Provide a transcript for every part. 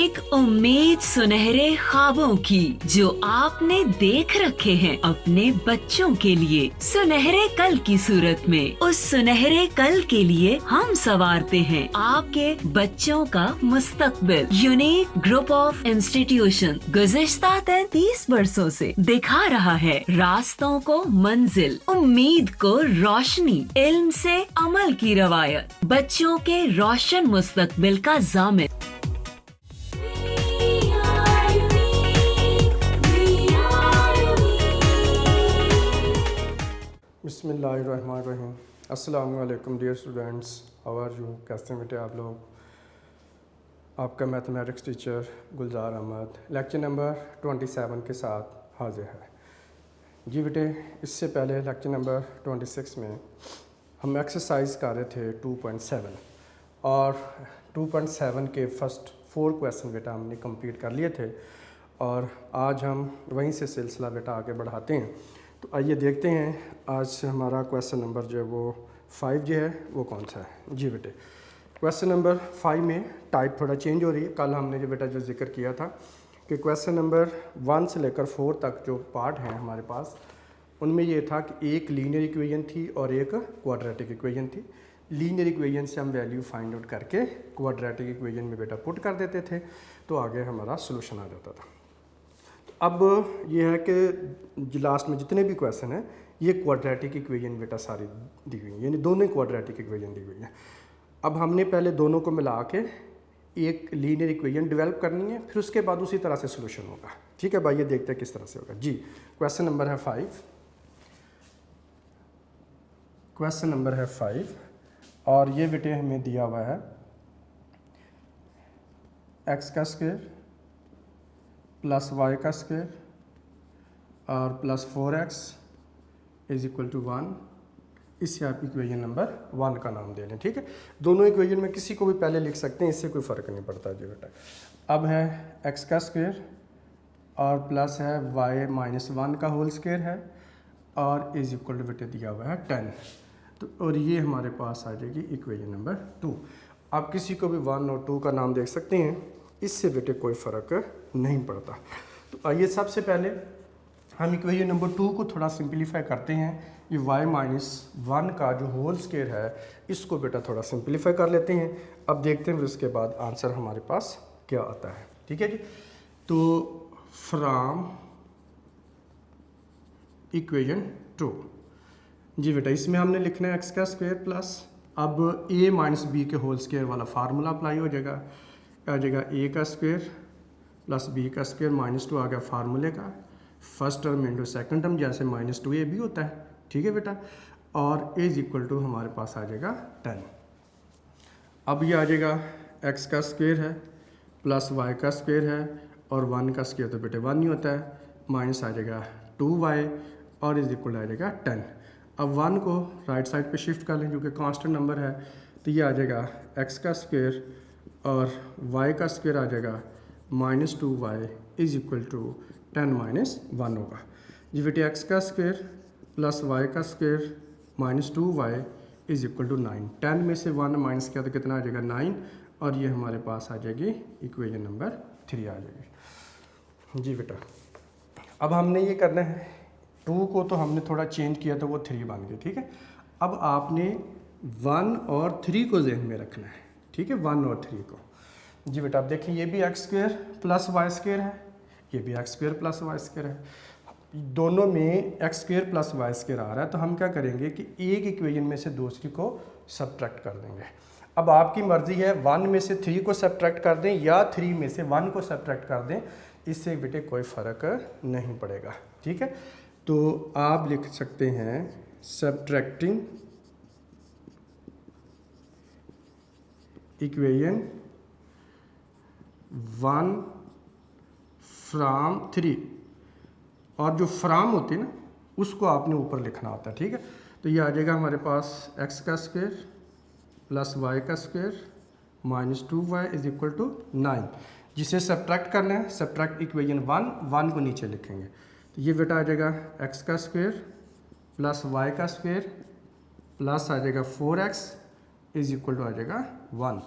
एक उम्मीद सुनहरे ख्वाबों की जो आपने देख रखे हैं अपने बच्चों के लिए, सुनहरे कल की सूरत में। उस सुनहरे कल के लिए हम संवारते हैं आपके बच्चों का मुस्तकबिल। यूनिक ग्रुप ऑफ इंस्टीट्यूशन गुज़िश्ता 33 वर्षों से दिखा रहा है रास्तों को मंजिल, उम्मीद को रोशनी, इल्म से अमल की रवायत, बच्चों के रोशन मुस्तकबिल का ज़ामिन। बिस्मिल्लाहिर्रहमानिर्रहीम। अस्सलामु अलैकुम dear students, how are you? कैसे हैं बेटे आप लोग? आपका mathematics teacher Gulzar Ahmed lecture number 27 के साथ हाजिर है। जी बेटे, इससे पहले लेक्चर नंबर 26 में हम एक्सरसाइज कर रहे थे 2.7 और 2.7 के फर्स्ट 4 क्वेश्चन बेटा हमने कंप्लीट कर लिए थे और आज हम वहीं से सिलसिला बेटा आगे बढ़ाते हैं। तो आइए देखते हैं आज हमारा क्वेश्चन नंबर जो है वो 5 जो है वो कौन सा है। जी बेटे, क्वेश्चन नंबर 5 में टाइप थोड़ा चेंज हो रही है। कल हमने जो बेटा जो जिक्र किया था कि क्वेश्चन नंबर 1 से लेकर 4 तक जो पार्ट हैं हमारे पास, उनमें ये था कि एक लीनियर इक्वेशन थी और एक क्वाड्रेटिक इक्वेशन थी। लीनियर इक्वेशन से हम वैल्यू फाइंड आउट करके क्वाड्रेटिक इक्वेशन में बेटा पुट कर देते थे तो आगे हमारा सोल्यूशन आ जाता था। अब ये है कि लास्ट में जितने भी क्वेश्चन हैं ये क्वाड्रेटिक इक्वेशन बेटा सारी दी हुई हैं, यानी दोनों क्वाड्रेटिक इक्वेशन दी हुई हैं। अब हमने पहले दोनों को मिला के एक लीनियर इक्वेशन डेवलप करनी है, फिर उसके बाद उसी तरह से सोल्यूशन होगा। ठीक है भाई, ये देखते हैं किस तरह से होगा। जी, क्वेश्चन नंबर है 5। क्वेश्चन नंबर है 5 और ये बेटे हमें दिया हुआ है x का स्क्वायर प्लस y का स्क्वायर और plus 4x is equal to 1। इससे आप इक्वेशन नंबर 1 का नाम दे लें। ठीक है, दोनों इक्वेशन में किसी को भी पहले लिख सकते हैं, इससे कोई फ़र्क नहीं पड़ता जी बेटा। अब है x का स्क्वायर और प्लस है y माइनस 1 का होल स्क्वायर है और इज इक्वल टू बेटे दिया हुआ है 10। तो और ये हमारे पास आ जाएगी इक्वेशन नंबर 2। आप किसी को भी 1 और 2 का नाम देख सकते हैं, इससे बेटे कोई फ़र्क नहीं पड़ता। तो आइए सबसे पहले हम इक्वेशन नंबर 2 को थोड़ा सिंपलीफाई करते हैं। ये y माइनस 1 का जो होल स्क्वायर है इसको बेटा थोड़ा सिंपलीफाई कर लेते हैं। अब देखते हैं फिर उसके बाद आंसर हमारे पास क्या आता है। ठीक है जी, तो फ्रॉम इक्वेशन 2 जी बेटा, इसमें हमने लिखना है x का स्क्वायर प्लस, अब a माइनस बी के होल स्क्वायर वाला फार्मूला अप्लाई हो जाएगा। आ जाएगा a का स्क्वायर प्लस b का स्क्वायर माइनस 2 आ गया फार्मूले का, first term into second term, जैसे माइनस 2a भी होता है। ठीक है बेटा, और इज इक्वल टू हमारे पास आ जाएगा 10। अब ये आ जाएगा x का स्क्वायर है प्लस y का स्क्वायर है और 1 का स्क्वायर तो बेटे 1 ही होता है, माइनस आ जाएगा 2y और इज इक्वल आ जाएगा 10। अब 1 को राइट साइड पे शिफ्ट कर लें जो कि कांस्टेंट नंबर है, तो ये आ जाएगा x का स्क्वायर और y का स्क्वायर आ जाएगा minus 2y is equal to 10 minus 1 होगा। जी बेटे, x का स्क्वायर प्लस y का square minus 2y is equal to 9। 10 में से 1 माइनस किया तो कितना आ जाएगा 9 और ये हमारे पास आ जाएगी इक्वेशन नंबर 3 आ जाएगी। जी बेटा, अब हमने ये करना है 2 को तो हमने थोड़ा चेंज किया तो वो 3 बन गए। ठीक है, अब आपने 1 और 3 को जहन में रखना है। ठीक है, 1 और 3 को। जी बेटा, आप देखिए ये भी x square plus y square है, ये भी x square plus y square है। दोनों में x square plus y square आ रहा है, तो हम क्या करेंगे कि एक इक्वेशन में से दूसरी को सब्ट्रैक्ट कर देंगे। अब आपकी मर्ज़ी है 1 में से 3 को सब्ट्रैक्ट कर दें या 3 में से 1 को सब्ट्रैक्ट कर दें, इससे बेटे कोई फ़र्क नहीं पड़ेगा। ठीक है, तो आप लिख सकते हैं सब्ट्रैक्टिंग इक्वेशन 1 फ्राम 3, और जो फ्राम होती है ना उसको आपने ऊपर लिखना होता है। ठीक है, तो ये आ जाएगा हमारे पास x का स्क्वायर प्लस y का square minus 2y is equal to 9। जिसे सब्ट्रैक्ट करना है, सब्ट्रैक्ट इक्वेशन 1 को नीचे लिखेंगे, तो ये बेटा आ जाएगा x का स्क्वायर प्लस y का स्क्वायर प्लस आ जाएगा 4x इज इक्वल टू आ जाएगा 1।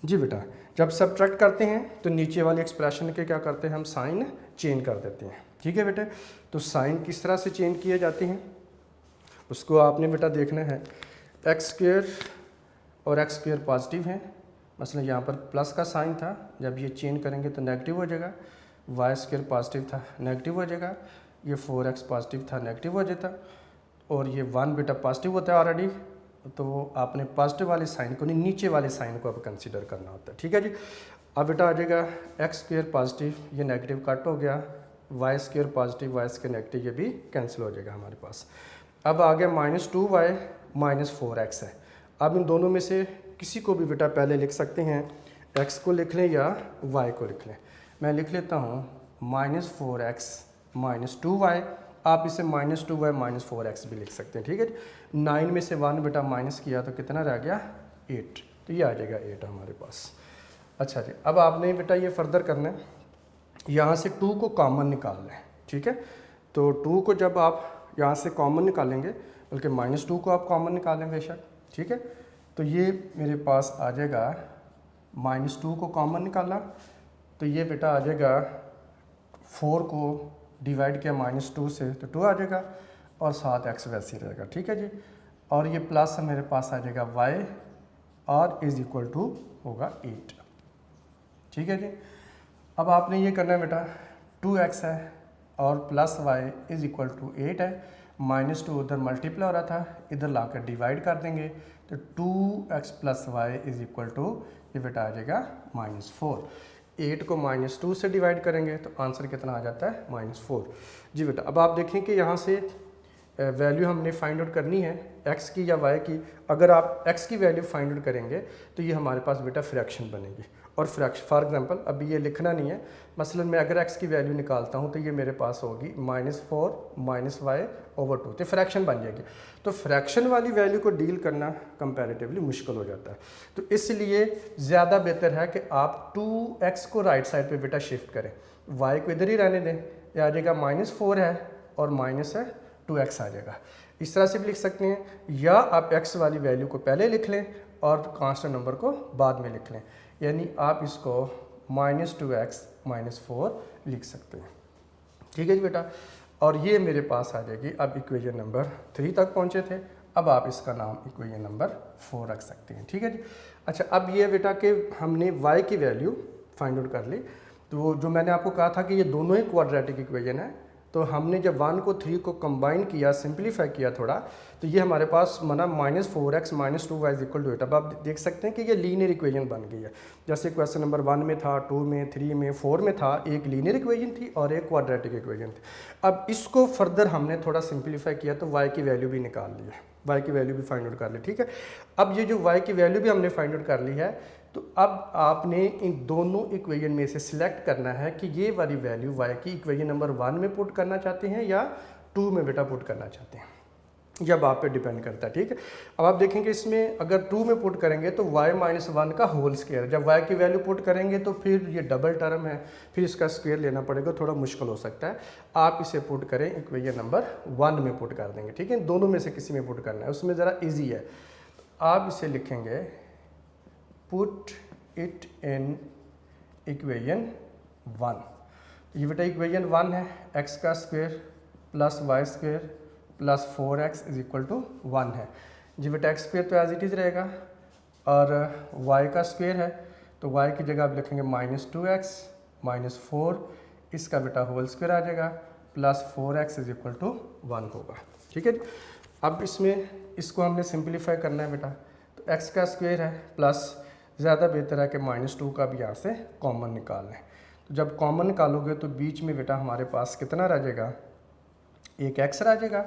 जी बेटा, जब सब्ट्रैक्ट करते हैं तो नीचे वाली एक्सप्रेशन के क्या करते हैं, हम साइन चेंज कर देते हैं। ठीक है बेटे, तो साइन किस तरह से चेंज किए जाते हैं उसको आपने बेटा देखना है। एक्स स्क्वेयर और एक्स स्क्वेयर पॉजिटिव हैं, मसलन यहाँ पर प्लस का साइन था, जब ये चेंज करेंगे तो नेगेटिव हो जाएगा। वाई स्क्वेयर पॉजिटिव था, नेगेटिव हो जाएगा। ये 4x पॉजिटिव था, नेगेटिव हो जाता। और ये 1 बेटा पॉजिटिव होता है ऑलरेडी, तो आपने पॉजिटिव वाले साइन को नहीं, नीचे वाले साइन को अब कंसीडर करना होता है। ठीक है जी। अब बेटा आ जाएगा एक्स स्क्वेयर पॉजिटिव, ये नेगेटिव कट हो गया। Y square positive, y square negative, ये भी कैंसिल हो जाएगा हमारे पास। अब आ गया -2y -4x है। अब इन दोनों में से किसी को भी बेटा पहले लिख सकते हैं, x को लिख लें या y को लिख लें। मैं लिख लेता हूँ -4x -2y, आप इसे -2y -4x भी लिख सकते हैं। ठीक है जी। 9 में से 1 बेटा माइनस किया तो कितना रह गया 8, तो ये आ जाएगा 8 हमारे पास। अच्छा जी, अब आपने बेटा ये फर्दर करना है, यहाँ से 2 को कॉमन निकालना है। ठीक है, तो 2 को जब आप यहाँ से कॉमन निकालेंगे, बल्कि -2 को आप कॉमन निकालें बेशक। ठीक है, तो ये मेरे पास आ जाएगा -2 को कॉमन निकाला तो ये बेटा आ जाएगा 4 को डिवाइड किया -2 से तो 2 आ जाएगा और 7x वैसे ही रहेगा। ठीक है जी। और ये प्लस मेरे पास आ जाएगा y और इज इक्वल टू होगा 8। ठीक है जी। अब आपने ये करना है बेटा, 2x है और plus y is equal to 8 है। -2 उधर मल्टीप्लाई हो रहा था, इधर लाकर डिवाइड कर देंगे तो 2x plus y is equal to ये बेटा आ जाएगा -4। 8 को -2 से डिवाइड करेंगे तो आंसर कितना आ जाता है -4। जी बेटा, अब आप देखें कि यहाँ से वैल्यू हमने फाइंड आउट करनी है x की या y की। अगर आप x की वैल्यू फाइंड आउट करेंगे तो ये हमारे पास बेटा फ्रैक्शन बनेगी। और फ्रैक्शन फॉर एग्जांपल अभी ये लिखना नहीं है, मसलन मैं अगर x की वैल्यू निकालता हूँ तो ये मेरे पास होगी -4 -y/2, तो फ्रैक्शन बन जाएगी। तो फ्रैक्शन वाली वैल्यू को डील करना कंपैरेटिवली मुश्किल हो जाता है, तो इसलिए ज़्यादा बेहतर है कि आप 2x को राइट साइड पे बेटा शिफ्ट करें, y को इधर ही रहने दें। ये आ जाएगा -4 है और माइनस है 2x आ जाएगा। इस तरह से भी लिख सकते हैं, या आप x वाली वैल्यू को पहले लिख लें और कांस्टेंट नंबर को बाद में लिख लें, यानी आप इसको -2x -4 लिख सकते हैं। ठीक है जी बेटा, और ये मेरे पास आ जाएगी। अब इक्वेशन नंबर 3 तक पहुँचे थे, अब आप इसका नाम इक्वेशन नंबर 4 रख सकते हैं। ठीक है जी। अच्छा, अब ये बेटा कि हमने y की वैल्यू फाइंड आउट कर ली, तो जो मैंने आपको कहा था कि ये दोनों ही क्वाड्रेटिक इक्वेशन है, तो हमने जब 1 को 3 को कंबाइन किया, सिंप्लीफाई किया थोड़ा, तो ये हमारे पास बना -4x -2y इक्वल टू 8। अब आप देख सकते हैं कि ये लीनियर इक्वेशन बन गई है। जैसे क्वेश्चन नंबर 1 में था, 2 में, 3 में, 4 में था, एक लीनियर इक्वेशन थी और एक क्वाड्रेटिक इक्वेशन थी। अब इसको फर्दर हमने थोड़ा सिंप्लीफाई किया तो y की वैल्यू भी निकाल ली है, y की वैल्यू भी फाइंड आउट कर ली। ठीक है, अब ये जो y की वैल्यू भी हमने फाइंड आउट कर ली है, तो अब आपने इन दोनों इक्वेशन में से सिलेक्ट करना है कि ये वाली वैल्यू y की इक्वेशन नंबर 1 में पुट करना चाहते हैं या 2 में बेटा पुट करना चाहते हैं, जब आप पे डिपेंड करता है। ठीक है, अब आप देखेंगे इसमें अगर 2 में पुट करेंगे तो y -1 का होल स्क्वायर, जब y की वैल्यू पुट करेंगे तो फिर ये डबल टर्म है, फिर इसका स्क्वायर लेना पड़ेगा, थोड़ा मुश्किल हो सकता है। आप इसे पुट करें इक्वेशन नंबर 1 में पुट कर देंगे। ठीक है, दोनों में से किसी में पुट करना है, उसमें ज़रा ईजी है। तो आप इसे लिखेंगे पुट इट इन इक्वेशन 1। ये बेटा इक्वेशन 1 है, x का square plus y square plus 4x is equal to 1 है। जी बेटा x स्क्वायर तो एज इट इज़ रहेगा और y का स्क्वायर है, तो y की जगह आप लिखेंगे -2x -4, इसका बेटा होल स्क्वायर आ जाएगा plus 4x is equal to 1 होगा। ठीक है, अब इसमें इसको हमने सिंप्लीफाई करना है बेटा, तो x का स्क्वायर है प्लस, ज़्यादा बेहतर है कि -2 का भी यहाँ से कॉमन निकाल लें। तो जब कॉमन निकालोगे तो बीच में बेटा हमारे पास कितना रह जाएगा, एक x रह जाएगा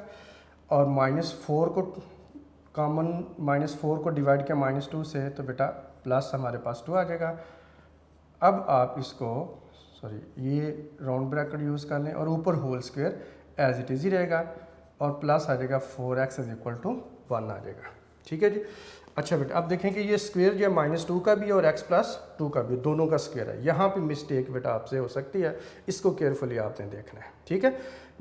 और -4 को कॉमन -4 को डिवाइड किया -2 से तो बेटा प्लस हमारे पास 2 आ जाएगा। अब आप इसको ये राउंड ब्रैकेट यूज़ कर लें और ऊपर whole square as it is ही रहेगा और प्लस आ जाएगा 4x इज इक्वल टू 1 आ जाएगा। ठीक है जी। अच्छा बेटा, अब देखें कि ये स्क्वायर जो है -2 का भी और x + 2 का भी, दोनोों का स्क्वायर है। यहाँ पे मिस्टेक बेटा आपसे हो सकती है, इसको केयरफुली आपने देखना है। ठीक है,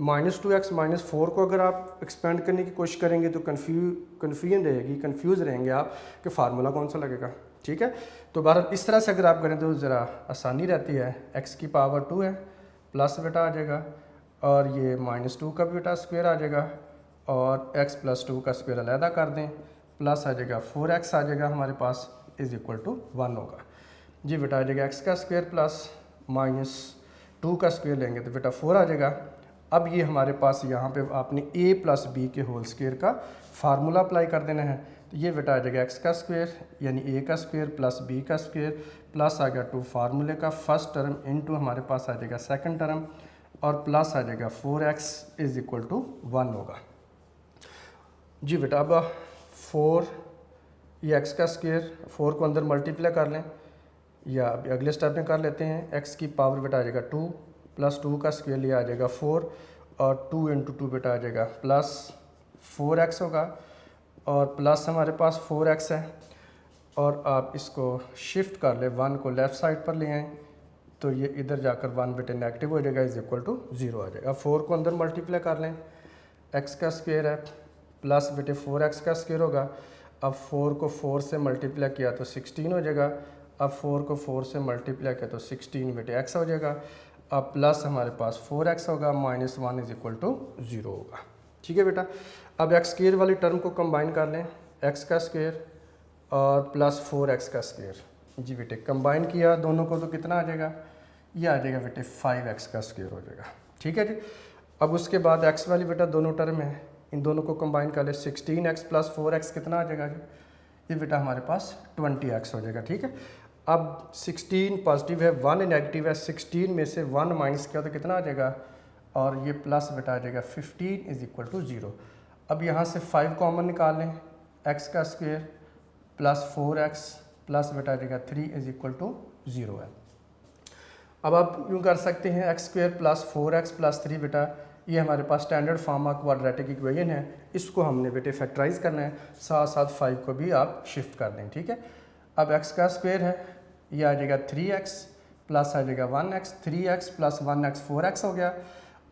-2x -4 को अगर आप एक्सपेंड करने की कोशिश करेंगे तो कन्फ्यूजन रहेगी, कंफ्यूज रहेंगे आप कि फार्मूला कौन सा लगेगा। ठीक है। तो बहरहाल इस तरह से अगर आप करें तो ज़रा आसानी रहती है। x की पावर 2 है, प्लस बेटा आ जाएगा, और ये -2 का भी बेटा स्क्वायर आ जाएगा, और x + 2 का स्क्वायर अलहदा कर दें, प्लस आ जाएगा 4x आ जाएगा हमारे पास इज़ इक्वल टू 1 होगा जी बेटा। आ जाएगा x का स्क्वायर प्लस -2 का स्क्वायर लेंगे तो बेटा 4 आ जाएगा। अब ये हमारे पास यहाँ पे आपने a + b के होल स्क्वायर का फार्मूला अप्लाई कर देना है। तो ये बेटा आ जाएगा x का स्क्वायर यानी a का स्क्वायर प्लस b का स्क्वायर प्लस आ गया 2 फार्मूले का फर्स्ट टर्म इनटू हमारे पास आ जाएगा सेकंड टर्म, और प्लस आ जाएगा 4x इज़ इक्वल टू 1 होगा जी बेटा। अब 4 ये x का स्क्वायर 4 को अंदर मल्टीप्लाई कर लें, या अभी अगले स्टेप में कर लेते हैं। x की पावर बेटा आ जाएगा 2 + 2 का स्क्वायर लिया आ जाएगा 4, और 2 × 2 बेटा आ जाएगा प्लस 4x होगा, और प्लस हमारे पास 4x है, और आप इसको शिफ्ट कर ले 1 को लेफ़्ट साइड पर ले आएँ तो ये इधर जाकर 1 बेटे नेगेटिव हो जाएगा इज़ इक्वल टू 0 आ जाएगा। 4 को अंदर मल्टीप्लाई कर लें, x का स्क्वायर है प्लस बेटे 4x का स्क्वायर होगा। अब 4 को 4 से मल्टीप्लाई किया तो 16 हो जाएगा, अब 4 को 4 से मल्टीप्लाई किया तो 16 बेटे x हो जाएगा। अब प्लस हमारे पास 4x होगा, -1 इज़ इक्वल टू 0 होगा, ठीक है बेटा। अब x स्क्वायर वाली टर्म को कंबाइन कर लें, x का स्क्वायर और प्लस 4x का स्क्वायर जी बेटे। कंबाइन किया दोनों को तो कितना आ जाएगा, ये आ जाएगा बेटे 5x का स्क्वायर हो जाएगा, ठीक है जी। अब उसके बाद x वाली बेटा दोनों टर्म है, इन दोनों को कंबाइन कर ले, 16x + 4x कितना आ जाएगा जी, ये बेटा हमारे पास 20x हो जाएगा, ठीक है। अब 16 पॉजिटिव है, 1 नेगेटिव है, 16 में से 1 माइनस किया तो कितना आ जाएगा, और ये प्लस बेटा आ जाएगा 15 इज़ इक्वल टू 0। अब यहाँ से 5 कॉमन निकाल लें, x का स्क्वायर प्लस 4x प्लस बेटा आ जाएगा 3 इज़ इक्वल टू 0 है। अब आप यूँ कर सकते हैं x² + 4x + 3 बेटा, ये हमारे पास standard form of quadratic equation है, इसको हमने बेटे फैक्टराइज करना है, साथ साथ 5 को भी आप शिफ्ट कर दें, ठीक है। अब x का स्क्वायर है, ये आ जाएगा 3x प्लस आ जाएगा 1x, 3x + 1x 4x हो गया,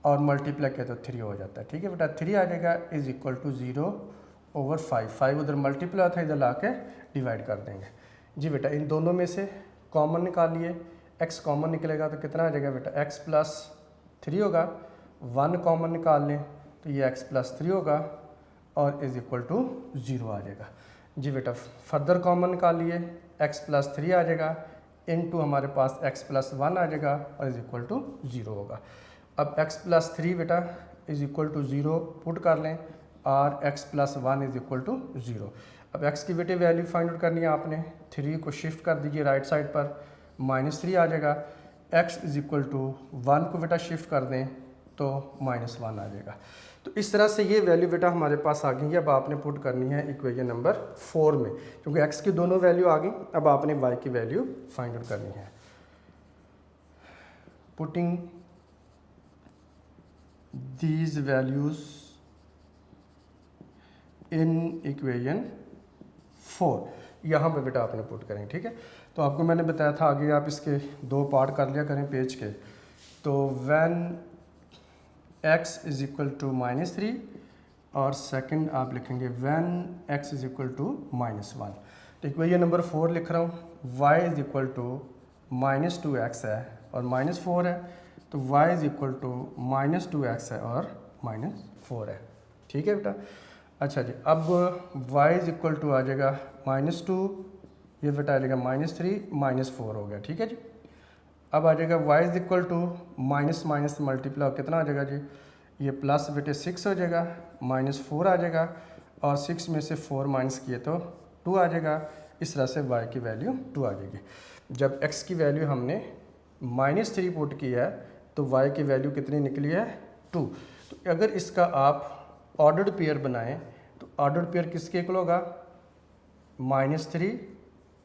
और मल्टीप्लाई किया तो 3 हो जाता है, ठीक है बेटा। 3 आ जाएगा इज़ इक्वल टू 0/5, 5 उधर मल्टीप्लाई होता है, इधर ला के डिवाइड कर देंगे जी बेटा। इन दोनों में से कॉमन निकालिए, x कॉमन निकलेगा तो कितना आ जाएगा बेटा, x + 3 होगा, 1 कॉमन निकाल लें तो ये x + 3 होगा, और इज़ इक्वल टू 0 आ जाएगा जी बेटा। फर्दर कॉमन निकालिए, x + 3 आ जाएगा, इनटू हमारे पास x + 1 आ जाएगा, और इज़ इक्वल टू 0 होगा। अब x + 3 बेटा इज़ इक्वल टू 0 पुट कर लें, और x + 1 इज़ इक्वल टू 0। अब x की बेटे वैल्यू फाइंड आउट करनी है आपने, 3 को शिफ्ट कर दीजिए राइट साइड पर, -3 आ जाएगा। x इज़ इक्वल टू 1 को बेटा शिफ्ट कर दें तो -1 आ जाएगा। तो इस तरह से ये वैल्यू बेटा हमारे पास आ गई है। अब आपने पुट करनी है इक्वेशन नंबर 4 में, क्योंकि x की दोनों वैल्यू आ गई, अब आपने y की वैल्यू फाइंड आउट करनी है। Putting these values in equation 4, यहाँ पे बेटा आपने पुट करें, ठीक है। तो आपको मैंने बताया था आगे आप इसके 2 पार्ट कर लिया करें पेज के। तो when x is equal to -3, और सेकंड आप लिखेंगे when x is equal to -1। तो इक्वेशन नंबर 4 लिख रहा हूँ, y is equal to -2x है और -4 है, तो y is equal to -2x है और -4 है, ठीक है बेटा। अच्छा जी, अब y इज़ इक्वल टू आ जाएगा -2, ये बेटा आ जाएगा -3 -4 हो गया, ठीक है जी। अब आ जाएगा y is equal to minus multiply कितना आ जाएगा जी, ये प्लस बेटे 6 हो जाएगा, -4 आ जाएगा, और 6 में से 4 माइनस किए तो 2 आ जाएगा। इस तरह से y की वैल्यू 2 आ जाएगी। जब x की वैल्यू हमने -3 पुट की है तो y की वैल्यू कितनी निकली है, 2। तो अगर इसका आप ऑर्डर्ड पेयर बनाएं तो ऑर्डर्ड पेयर किसके इक्वल होगा, -3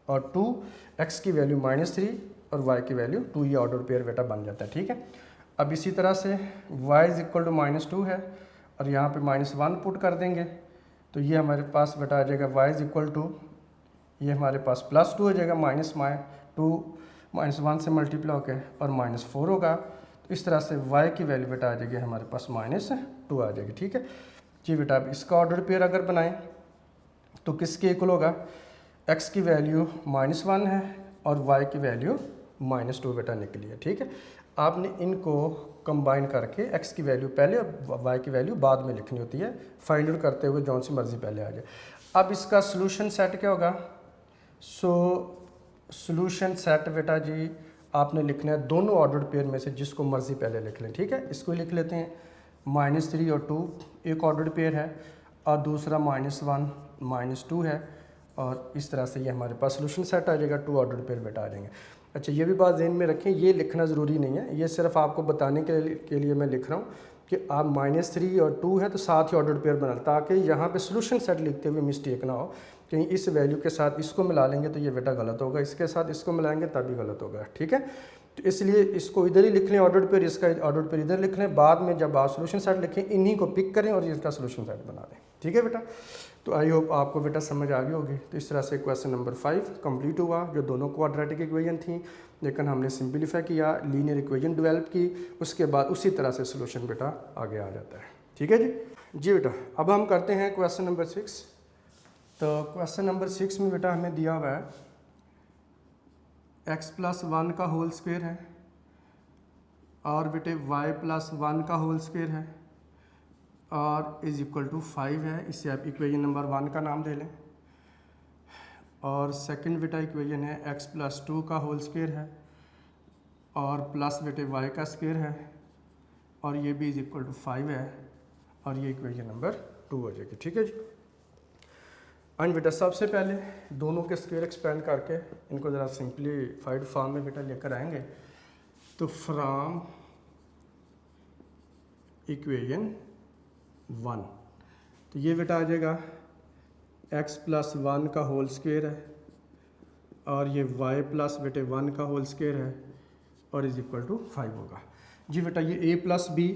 और 2, x की वैल्यू -3 और y की वैल्यू 2, ये ऑर्डर पेयर बेटा बन जाता है, ठीक है। अब इसी तरह से y इज़ इक्वल टू -2 है, और यहाँ पे -1 पुट कर देंगे तो ये हमारे पास बेटा आ जाएगा y इज़ इक्वल टू, ये हमारे पास +2 हो जाएगा, -1 से मल्टीप्लाई होकर और -4 होगा। तो इस तरह से y की वैल्यू बेटा आ जाएगी हमारे पास -2 आ जाएगी, ठीक है जी बेटा। अब इसका ऑर्डर पेयर अगर बनाएं तो किसके इक्वल होगा, x की वैल्यू -1 है और y की वैल्यू -2 बेटा निकली है। ठीक है, आपने इनको कंबाइन करके x की वैल्यू पहले और y की वैल्यू बाद में लिखनी होती है, फाइंड आउट करते हुए जौन सी मर्जी पहले आ जाए। अब इसका सोल्यूशन सेट क्या होगा? सोल्यूशन सेट बेटा जी आपने लिखना है दोनों ऑर्डर्ड पेयर में से जिसको मर्जी पहले लिख लें। ठीक है, इसको लिख लेते हैं -3 और 2 एक ऑर्डर्ड पेयर है और दूसरा -1 -2 है, और इस तरह से ये हमारे पास सोल्यूशन सेट आ जाएगा, 2 ऑर्डर्ड पेयर बेटा आ जाएंगे। अच्छा, ये भी बात ध्यान में रखें, ये लिखना ज़रूरी नहीं है, ये सिर्फ आपको बताने के लिए मैं लिख रहा हूँ कि आप -3 और 2 है तो साथ ही ऑर्डर्ड पेयर बना, ताकि यहाँ पे सोल्यूशन सेट लिखते हुए मिस्टेक ना हो, कहीं इस वैल्यू के साथ इसको मिला लेंगे तो ये बेटा गलत होगा, इसके साथ इसको मिलाएंगे तभी गलत होगा। ठीक है, तो इसलिए इसको इधर ही लिख लें ऑर्डर्ड पेयर, इसका ऑर्डर्ड पेयर इधर लिख लें, बाद में जब आप सोल्यूशन सेट लिखें इन्हीं को पिक करें और इसका सोल्यूशन सेट बना दें। ठीक है बेटा, तो आई होप आपको बेटा समझ आ गई होगी। तो इस तरह से क्वेश्चन नंबर 5 कंप्लीट हुआ, जो दोनों क्वाड्रेटिक इक्वेशन थी, लेकिन हमने सिंपलीफाई किया, लीनियर इक्वेशन डेवलप की, उसके बाद उसी तरह से सोल्यूशन बेटा आगे आ जाता है। ठीक है जी बेटा, अब हम करते हैं क्वेश्चन नंबर 6। तो क्वेश्चन नंबर 6 में बेटा हमें दिया हुआ है x+1 का होल स्क्वायर है और बेटे y+1 का होल स्क्वायर है और इज इक्वल टू 5 है। इसे आप इक्वेशन नंबर 1 का नाम दे लें। और सेकंड बेटा इक्वेशन है x+2 का होल स्क्वायर है और प्लस बेटे y का स्क्वायर है और ये भी इज इक्वल टू 5 है, और ये इक्वेशन नंबर 2 हो जाएगी। ठीक है जी। एंड बेटा सबसे पहले दोनों के स्क्वायर एक्सपेंड करके इनको ज़रा सिंपलीफाइड फॉर्म में बेटा लेकर आएंगे। तो फ्रॉम इक्वेशन 1, तो ये बेटा आ जाएगा x+1 का होल स्क्वायर है और ये y प्लस बेटे 1 का होल स्क्वायर है और इज इक्वल टू 5 होगा। जी बेटा ये a+b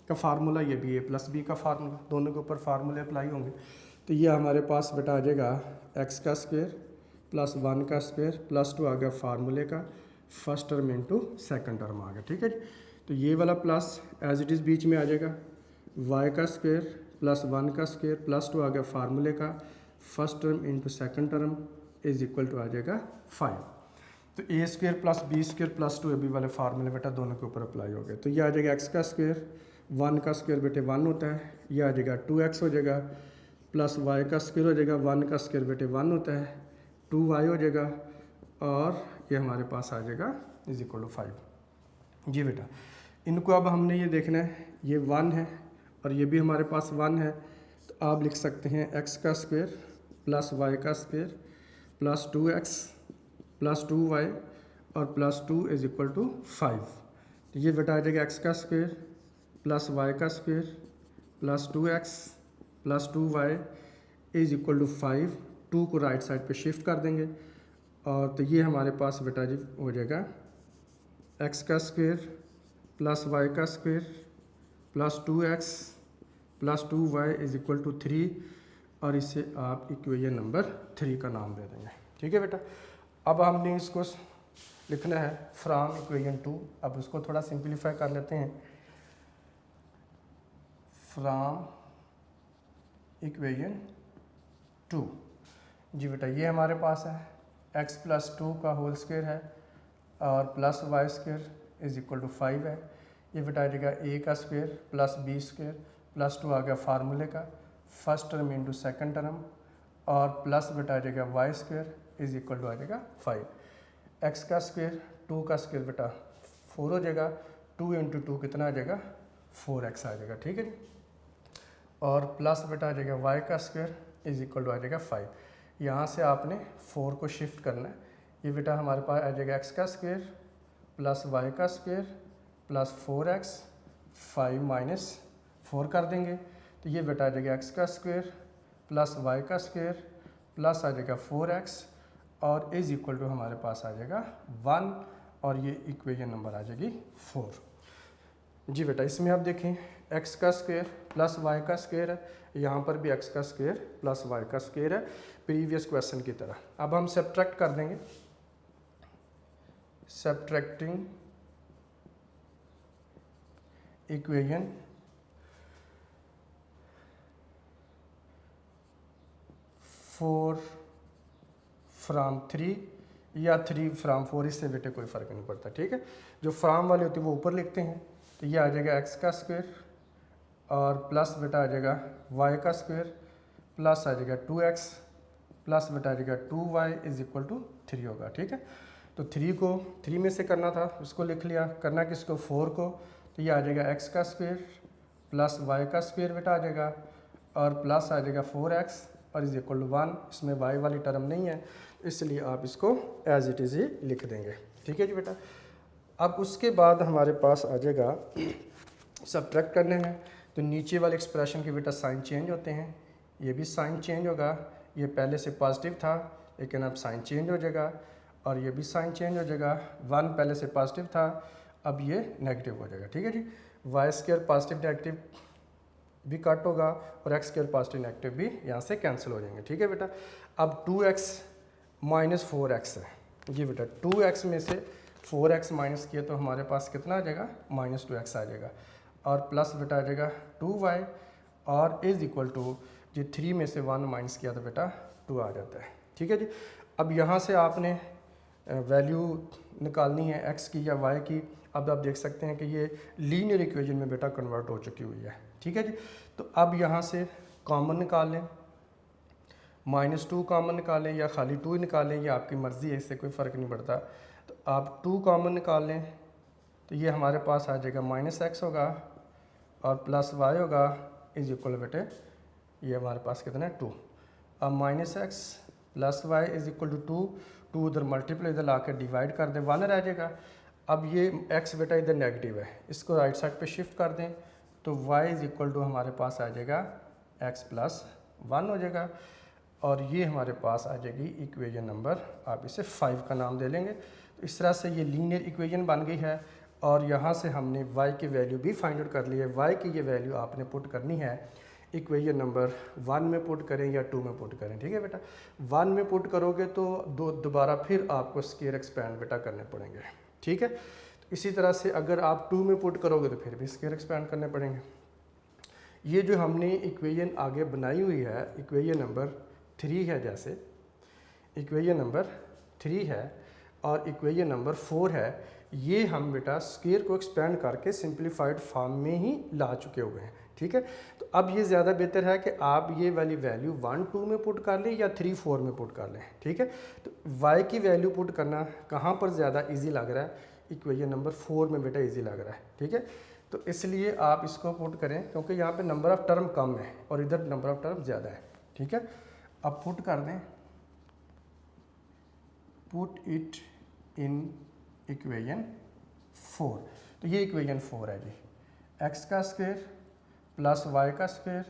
का फार्मूला, ये भी a+b का फार्मूला, दोनों के ऊपर फार्मूले अप्लाई होंगे। तो ये हमारे पास बेटा आ जाएगा x का स्क्वायर प्लस 1 का स्क्वायर प्लस 2 आ गया फार्मूले का first term into second term आ गया। ठीक है जी। तो ये वाला प्लस एज इट इज़ बीच में आ जाएगा, y का स्क्वायर प्लस 1 का स्क्वायर प्लस 2 आ गया फार्मूले का first term into second term is equal to आ जाएगा 5। तो a square plus b square plus 2 अभी वाले फार्मूले बेटा दोनों के ऊपर अप्लाई हो गए। तो ये आ जाएगा x का स्क्वायर, 1 का स्क्वायर बेटे 1 होता है, ये आ जाएगा 2x हो जाएगा, प्लस y का स्क्वायर हो जाएगा, 1 का स्क्वायर बेटे 1 होता है, 2y हो जाएगा, और ये हमारे पास आ जाएगा इज इक्वल टू 5। जी बेटा, इनको अब हमने ये देखना है, ये 1 है और ये भी हमारे पास 1 है, तो आप लिख सकते हैं x का स्क्वायर प्लस y का square plus 2x plus 2y और प्लस 2 इज इक्वल टू 5। तो ये बेटा आ जाएगा x का स्क्वायर प्लस y का square plus 2x plus 2y is equal to 5। 2 को राइट साइड पे शिफ्ट कर देंगे और तो ये हमारे पास बेटा जी हो जाएगा x का स्क्वायर प्लस y का square plus 2x plus 2y is equal to 3, और इसे आप इक्वेशन नंबर 3 का नाम दे देंगे। ठीक है बेटा, अब हमने इसको लिखना है फ्रॉम इक्वेशन 2। अब उसको थोड़ा सिंपलीफाई कर लेते हैं। फ्रॉम इक्वेशन 2, जी बेटा ये हमारे पास है x+2 का होल स्क्वायर है और plus y square is equal to 5 है। ये बेटा आ जाएगा a का square plus b square plus 2 आ गया फार्मूले का first term into second term, और प्लस बेटा आ जाएगा y square is equal to आ जाएगा 5। x का स्क्वायर 2 का स्क्वायर बेटा 4 हो जाएगा, 2 इंटू 2 कितना आ जाएगा 4x आ जाएगा। ठीक है जी। और प्लस बेटा आ जाएगा y का स्क्वायर इज इक्वल टू आ जाएगा 5। यहाँ से आपने 4 को शिफ्ट करना है। ये बेटा हमारे पास आ जाएगा x का स्क्वायर प्लस y का स्क्वायर प्लस 4x, 5 माइनस 4 कर देंगे तो ये बेटा आ जाएगा x का स्क्वायर प्लस y का स्क्वायर प्लस आ जाएगा 4x और इज इक्वल टू हमारे पास आ जाएगा 1, और ये इक्वेशन नंबर आ जाएगी 4। जी बेटा, इसमें आप देखें x का स्क्वायर प्लस y का स्क्वायर है, यहाँ पर भी x का स्क्वायर प्लस y का स्क्वायर है प्रीवियस क्वेश्चन की तरह। अब हम सब्ट्रैक्ट कर देंगे, सब्ट्रैक्टिंग इक्वेशन फ्राम 3 या 3 फ्राम 4, इससे बेटे कोई फ़र्क नहीं पड़ता, ठीक है। जो फ्राम वाले होते हैं वो ऊपर लिखते हैं, तो ये आ जाएगा एक्स का स्क्वायर और प्लस बेटा आ जाएगा वाई का स्क्वायर प्लस आ जाएगा 2x प्लस बेटा आ जाएगा 2y इज इक्वल टू 3 होगा, ठीक है। तो 3 को 3 में से करना था, उसको लिख लिया, करना किसको 4 को, तो ये आ जाएगा x का स्क्वायर प्लस y का स्क्वायर बेटा आ जाएगा और प्लस आ जाएगा 4x और इज इक्वल टू 1। इसमें y वाली टर्म नहीं है, इसलिए आप इसको एज इट इज़ ही लिख देंगे, ठीक है जी बेटा। अब उसके बाद हमारे पास आ जाएगा सब्ट्रैक्ट करने हैं, तो नीचे वाले एक्सप्रेशन के बेटा साइन चेंज होते हैं, ये भी साइन चेंज होगा, ये पहले से पॉजिटिव था लेकिन अब साइन चेंज हो जाएगा और ये भी साइन चेंज हो जाएगा, 1 पहले से पॉजिटिव था अब ये नेगेटिव हो जाएगा, ठीक है जी। वाई स्क्वायर पॉजिटिव नेगेटिव भी कट होगा और एक्स स्क्वायर पॉजिटिव नेगेटिव भी यहाँ से कैंसिल हो जाएंगे, ठीक है बेटा। अब 2x माइनस 4x है जी बेटा, 2x में से 4x माइनस किया तो हमारे पास कितना आ जाएगा माइनस 2x आ जाएगा और प्लस बेटा आ जाएगा 2y और इज इक्वल टू जी 3 में से 1 माइनस किया तो बेटा 2 आ जाता है, ठीक है जी। अब यहाँ से आपने वैल्यू निकालनी है x की या y की। अब आप देख सकते हैं कि ये लीनियर इक्वेशन में बेटा कन्वर्ट हो चुकी हुई है, ठीक है जी। तो अब यहाँ से कॉमन निकाल लें, -2 कॉमन निकालें या खाली 2 निकालें, ये आपकी मर्ज़ी है, इससे कोई फ़र्क नहीं पड़ता। तो आप 2 कॉमन निकाल लें तो ये हमारे पास आ जाएगा -x होगा और प्लस y होगा इज इक्वल बेटे ये हमारे पास कितना है 2। अब -x plus y is equal to 2 उधर मल्टीप्लाई इधर ला कर डिवाइड कर दें, 1 रह जाएगा। अब ये x बेटा इधर नेगेटिव है, इसको राइट साइड पे शिफ्ट कर दें तो y इज इक्वल टू हमारे पास आ जाएगा x प्लस 1 हो जाएगा और ये हमारे पास आ जाएगी इक्वेशन नंबर, आप इसे 5 का नाम दे लेंगे। तो इस तरह से ये लीनियर इक्वेशन बन गई है और यहाँ से हमने y की वैल्यू भी फाइंड आउट कर ली है। y की ये वैल्यू आपने पुट करनी है इक्वेशन नंबर 1 में पुट करें या 2 में पुट करें, ठीक है बेटा। 1 में पुट करोगे तो दोबारा फिर आपको स्क्वायर एक्सपैंड बेटा करने पड़ेंगे, ठीक है। तो इसी तरह से अगर आप 2 में पुट करोगे तो फिर भी स्क्वायर एक्सपैंड करने पड़ेंगे। ये जो हमने इक्वेशन आगे बनाई हुई है इक्वेशन नंबर 3 है, जैसे इक्वेशन नंबर 3 है और इक्वेशन नंबर 4 है, ये हम बेटा स्क्वायर को एक्सपेंड करके सिंप्लीफाइड फॉर्म में ही ला चुके हुए हैं, ठीक है। तो अब ये ज़्यादा बेहतर है कि आप ये वाली वैल्यू 1 2 में पुट कर लें या 3 4 में पुट कर लें, ठीक है। तो y की वैल्यू पुट करना कहाँ पर ज़्यादा इजी लग रहा है, इक्वेशन नंबर 4 में बेटा इजी लग रहा है, ठीक है। तो इसलिए आप इसको पुट करें क्योंकि यहाँ पे नंबर ऑफ़ टर्म कम है और इधर नंबर ऑफ़ टर्म ज़्यादा है, ठीक है। अब पुट कर दें, पुट इट इन इक्वेशन 4, तो ये इक्वेशन 4 है जी, x का स्क्वायर प्लस y का स्क्वायर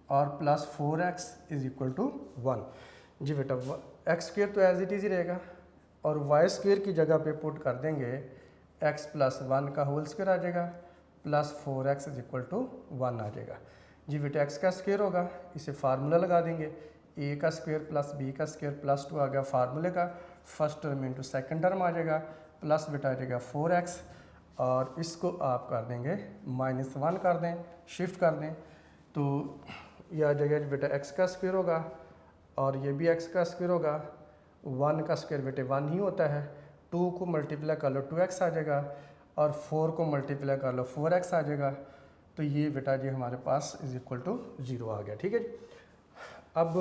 और plus 4x is equal to 1 जी बेटा। x स्क्वायर तो एज इट इज़ ही रहेगा और y स्क्वायर की जगह पे पुट कर देंगे x प्लस 1 का होल स्क्वायर आ जाएगा plus 4x is equal to 1 आ जाएगा जी बेटा। x का स्क्वायर होगा, इसे फार्मूला लगा देंगे, a का स्क्वायर प्लस b का स्क्वायर प्लस 2 आ गया फार्मूले का, first term into second term आ जाएगा, प्लस बेटा आ जाएगा 4x और इसको आप कर देंगे -1 कर दें, शिफ्ट कर दें तो ये आ जाएगा बेटा x का स्क्वायर होगा और ये भी x का स्क्वायर होगा। 1 का स्क्वायर बेटे 1 ही होता है, 2 को मल्टीप्लाई कर लो 2x आ जाएगा और 4 को मल्टीप्लाई कर लो 4x आ जाएगा। तो ये बेटा जी हमारे पास इज इक्वल टू 0 आ गया, ठीक है जी। अब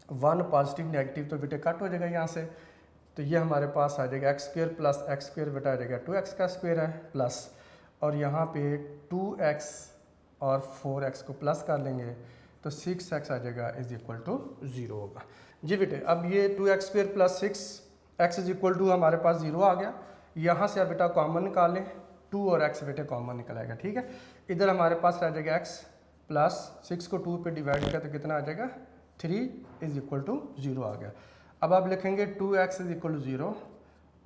1 पॉजिटिव नेगेटिव तो बेटे कट हो जाएगा यहाँ से, तो ये हमारे पास आ जाएगा x square plus x square बेटा आ जाएगा 2x का स्क्वायर है प्लस और यहाँ पे 2x और 4x को प्लस कर लेंगे तो 6x आ जाएगा इज इक्वल टू 0 होगा जी बेटे। अब ये 2x square plus 6x is equal to हमारे पास 0 आ गया। यहाँ से आप बेटा कॉमन निकालें, 2 और x बेटे कॉमन निकलेगा, ठीक है। इधर हमारे पास रह जाएगा x प्लस 6 को 2 पे डिवाइड किया तो कितना आ जाएगा 3 इज इक्वल टू 0 आ गया। अब आप लिखेंगे 2x इज इक्वल टू 0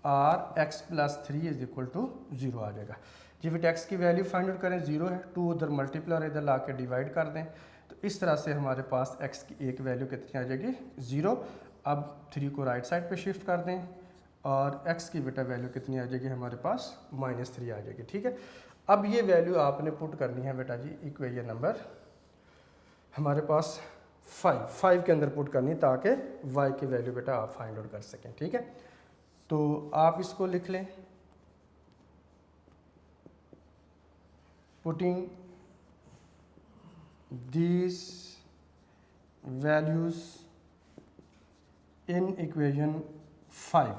और x plus 3 is equal to 0 आ जाएगा जी बेटा। x की वैल्यू फाइंड आउट करें, 0 है, 2 उधर मल्टीप्लाई इधर ला के डिवाइड कर दें तो इस तरह से हमारे पास x की एक वैल्यू कितनी आ जाएगी 0। अब 3 को राइट साइड पे शिफ्ट कर दें और x की बेटा वैल्यू कितनी आ जाएगी हमारे पास -3 आ जाएगी, ठीक है। अब ये वैल्यू आपने पुट करनी है बेटा जी इक्वेशन नंबर हमारे पास 5 के अंदर पुट करनी ताकि y की वैल्यू बेटा आप फाइंड आउट कर सकें, ठीक है। तो आप इसको लिख लें, putting these values in equation 5।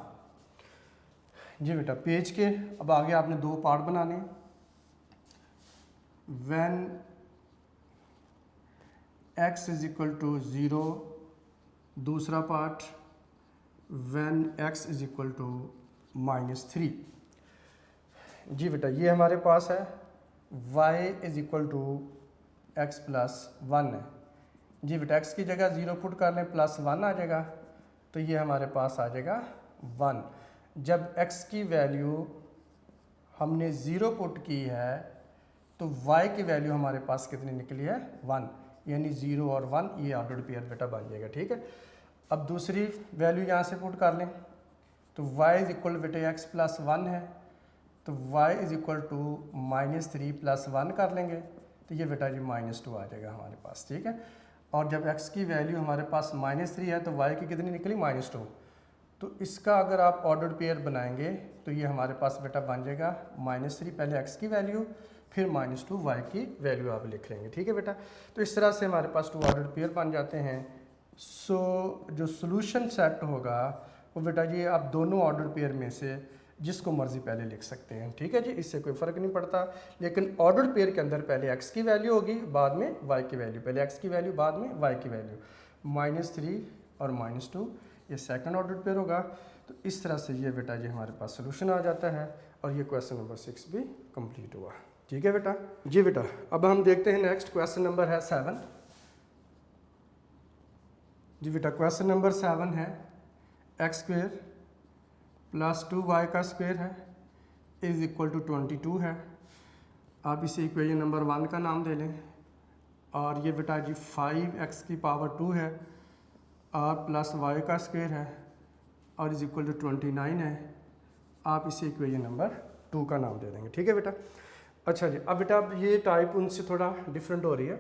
जी बेटा पेज के अब आगे आपने दो पार्ट बनाने हैं। when x is equal to 0, दूसरा part when x is equal to -3। जी बेटा ये हमारे पास है y is equal to x plus 1 है। जी बेटा x की जगह 0 पुट कर लें, +1 आ जाएगा, तो ये हमारे पास आ जाएगा 1। जब x की वैल्यू हमने 0 पुट की है तो y की वैल्यू हमारे पास कितनी निकली है 1, यानी 0 और 1 ये ऑर्डर्ड पेयर बेटा बन जाएगा, ठीक है। अब दूसरी वैल्यू यहाँ से पुट कर लें तो y इज इक्वल बेटा x प्लस 1 है, तो y इज इक्वल टू -3 + 1 कर लेंगे तो ये बेटा जी -2 आ जाएगा हमारे पास, ठीक है। और जब x की वैल्यू हमारे पास -3 है तो y की कितनी निकली -2, तो इसका अगर आप ऑर्डर्ड पेयर बनाएंगे तो ये हमारे पास बेटा बन जाएगा -3 पहले x की वैल्यू फिर -2 y की वैल्यू आप लिख लेंगे, ठीक है बेटा। तो इस तरह से हमारे पास 2 ऑर्डर्ड पेयर बन जाते हैं। सो जो सोल्यूशन सेट होगा वो बेटा जी आप दोनों ऑर्डर्ड पेयर में से जिसको मर्जी पहले लिख सकते हैं, ठीक है जी, इससे कोई फ़र्क नहीं पड़ता। लेकिन ऑर्डर्ड पेयर के अंदर पहले x की वैल्यू होगी बाद में y की वैल्यू, पहले x की वैल्यू बाद में y की वैल्यू। -3 और -2 ये सेकंड ऑर्डर पेयर होगा। तो इस तरह से ये बेटा जी हमारे पास सोल्यूशन आ जाता है और ये क्वेश्चन नंबर 6 भी कंप्लीट हुआ, ठीक है बेटा। जी बेटा अब हम देखते हैं नेक्स्ट क्वेश्चन नंबर है 7। जी बेटा क्वेश्चन नंबर 7 है x² + 2y का स्क्वायर है इज इक्वल टू 22 है। आप इसे इक्वेशन नंबर 1 का नाम दे लें और ये बेटा जी 5x की पावर 2 है और प्लस y का स्क्वायर है और इज इक्वल टू 29 है। आप इसे इक्वेशन नंबर 2 का नाम दे देंगे, ठीक है बेटा। अच्छा जी अब बेटा अब ये टाइप उनसे थोड़ा डिफरेंट हो रही है।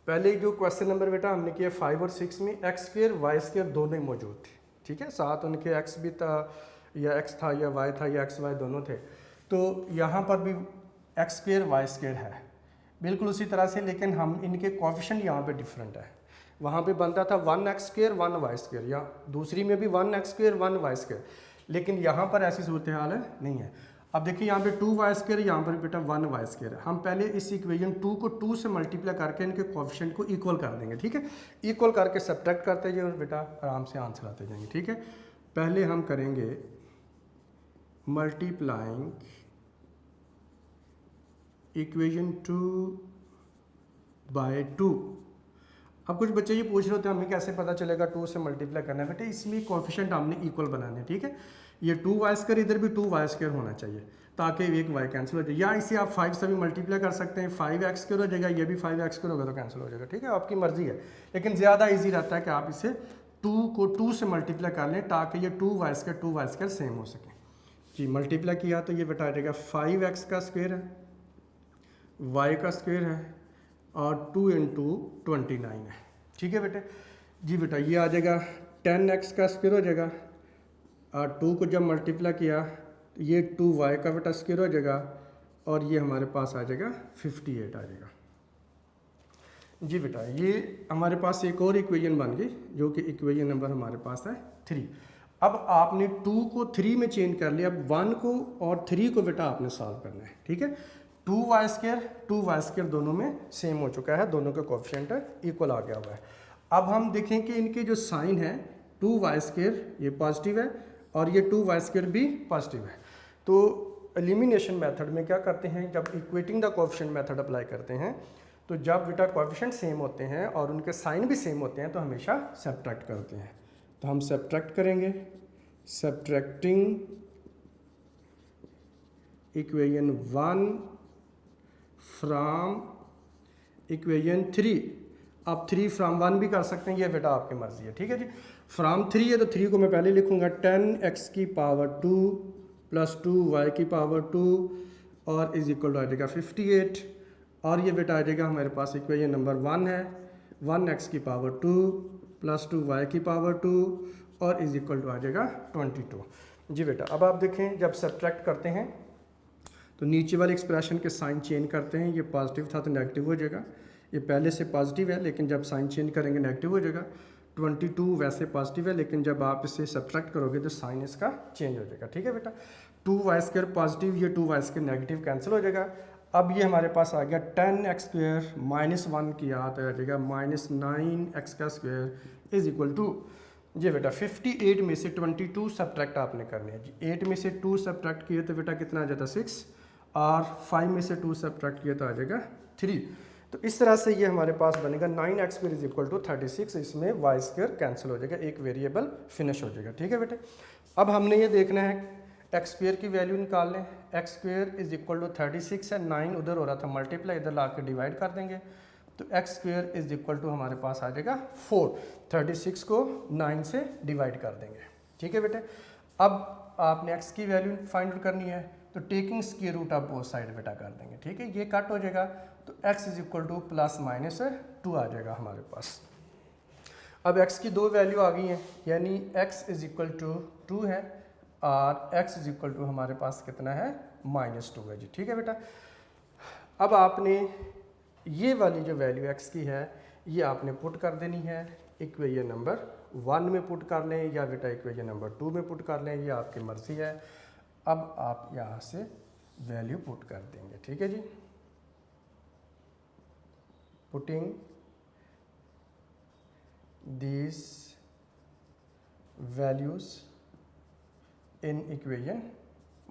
पहले जो क्वेश्चन नंबर बेटा हमने किया 5 और 6 में x² y² दोनों ही मौजूद थे, ठीक है, साथ उनके x भी था या x था या y था या xy दोनों थे। तो यहाँ पर भी x² y² है बिल्कुल उसी तरह से, लेकिन हम इनके कोएफिशिएंट यहाँ पे डिफरेंट है। वहाँ पे बनता था 1x² 1y², या दूसरी में भी 1x² 1y², लेकिन यहाँ पर ऐसी सूरत हाल नहीं है। अब देखिए यहाँ पे 2y², यहाँ पर बेटा 1y² है। हम पहले इस इक्वेशन 2 को 2 से मल्टीप्लाई करके इनके कोएफिशिएंट को इक्वल कर देंगे, ठीक है। इक्वल करके सब्ट्रैक्ट करते जाइए और बेटा आराम से आंसर आते जाएंगे, ठीक है। पहले हम करेंगे मल्टीप्लाइंग इक्वेशन 2/2। अब कुछ बच्चे ये पूछ रहे होते हैं हमें कैसे पता चलेगा 2 से मल्टीप्लाई करना है। बेटा इसमें कोएफिशिएंट हमने इक्वल बनाने हैं, ठीक है। ये 2y² इधर भी 2y² होना चाहिए ताकि एक y कैंसिल हो जाए, या इसे आप 5 से भी मल्टीप्लाई कर सकते हैं, 5x² हो जाएगा, ये भी 5x² होगा तो कैंसिल हो जाएगा, ठीक है, आपकी मर्जी है। लेकिन ज़्यादा ईजी रहता है कि आप इसे 2 को 2 से मल्टीप्लाई कर लें ताकि ये 2y² सेम हो सके। जी मल्टीप्लाई किया तो ये बेटा आ जाएगा 5x का स्क्वायर है, y का स्क्वायर है और 2 × 29 है, ठीक है बेटे। जी बेटा ये आ जाएगा 10x का स्क्वायर हो जाएगा और 2 को जब मल्टीप्लाई किया तो ये 2y का बेटा स्क्वायर हो जाएगा और ये हमारे पास आ जाएगा 58 आ जाएगा। जी बेटा ये हमारे पास एक और इक्वेशन बन गई जो कि इक्वेशन नंबर हमारे पास है 3। अब आपने 2 को 3 में चेंज कर लिया, अब 1 को और 3 को बेटा आपने सॉल्व करना है, ठीक है। 2y² दोनों में सेम हो चुका है, दोनों का कोएफिशिएंट इक्वल आ गया हुआ है। अब हम देखें कि इनके जो साइन है 2y² ये पॉजिटिव है और ये 2y² भी पॉजिटिव है। तो एलिमिनेशन मेथड में क्या करते हैं, जब equating the coefficient method apply करते हैं तो जब बेटा कोएफिशिएंट सेम होते हैं और उनके साइन भी सेम होते हैं तो हमेशा सब्ट्रैक्ट करते हैं। तो हम सब्ट्रैक्ट करेंगे, सब्ट्रैक्टिंग इक्वेशन 1 फ्राम इक्वेशन 3। आप 3 फ्राम 1 भी कर सकते हैं, ये बेटा आपकी मर्जी है, ठीक है जी। फ्राम 3 है तो 3 को मैं पहले लिखूंगा 10x की पावर 2 + 2y की पावर 2 और इज इक्वल टू आ जाएगा 58 और ये बेटा आ जाएगा हमारे पास इक्वेशन नंबर 1 है 1x की पावर 2 प्लस 2y की पावर 2 और इज इक्वल टू आ जाएगा 22। जी बेटा, अब आप देखें जब सब्ट्रैक्ट करते हैं तो नीचे वाले एक्सप्रेशन के साइन चेंज करते हैं। ये पॉजिटिव था तो नेगेटिव हो जाएगा, ये पहले से पॉजिटिव है लेकिन जब साइन चेंज करेंगे नेगेटिव हो जाएगा। 22 वैसे पॉजिटिव है लेकिन जब आप इसे सब्ट्रैक्ट करोगे तो साइन इसका चेंज हो जाएगा। ठीक है बेटा, 2y² पॉजिटिव, ये 2y² नेगेटिव कैंसिल हो जाएगा। अब ये हमारे पास आ गया 10x² माइनस 1 की याद आ जाएगा -9x² इज इक्वल टू, जी बेटा 58 में से 22 सब्ट्रैक्ट आपने करने हैं जी। 8 में से 2 सब्ट्रैक्ट किए तो बेटा कितना आ जाता 6 और 5 में से 2 सब्ट्रैक्ट किए तो आ जाएगा 3। तो इस तरह से ये हमारे पास बनेगा 9x² इज इक्वल टू 36। इसमें y² कैंसिल हो जाएगा, एक वेरिएबल फिनिश हो जाएगा। ठीक है बेटे, अब हमने ये देखना है x² की वैल्यू निकाल लें। x² इज इक्वल टू 36 है, 9 उधर हो रहा था मल्टीप्लाई, इधर ला के डिवाइड कर देंगे तो x² इज इक्वल टू हमारे पास आ जाएगा 4। 36 को 9 से डिवाइड कर देंगे। ठीक है बेटे, अब आपने x की वैल्यू फाइंड आउट करनी है तो taking square root of both side बेटा कर देंगे। ठीक है, ये कट हो जाएगा तो x इज इक्वल टू +-2 आ जाएगा हमारे पास। अब x की दो वैल्यू आ गई हैं, यानी x इज इक्वल टू 2 है और x इज इक्वल टू हमारे पास कितना है -2 है जी। ठीक है बेटा, अब आपने ये वाली जो वैल्यू x की है ये आपने पुट कर देनी है इक्वेशन नंबर 1 में पुट कर लें या बेटा इक्वेशन नंबर 2 में पुट कर लें, ये आपकी मर्ज़ी है। अब आप यहाँ से वैल्यू पुट कर देंगे। ठीक है जी, putting these values in equation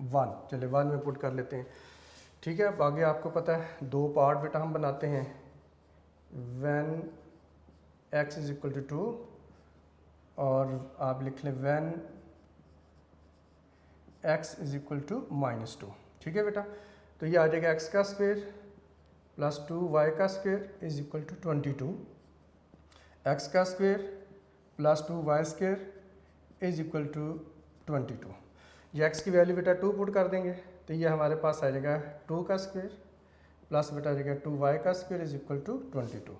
1, चलिए 1 में पुट कर लेते हैं। ठीक है, अब आगे आपको पता है दो पार्ट बेटा हम बनाते हैं। When x is equal to 2 और आप लिख लें when x is equal to -2। ठीक है बेटा, तो ये आ जाएगा x² plus 2y² is equal to 22, x² plus 2y² is equal to 22। ये x की वैल्यू बेटा 2 पुट कर देंगे तो ये हमारे पास आ जाएगा 2² प्लस बेटा आ जाएगा 2y² इज इक्वल टू 22।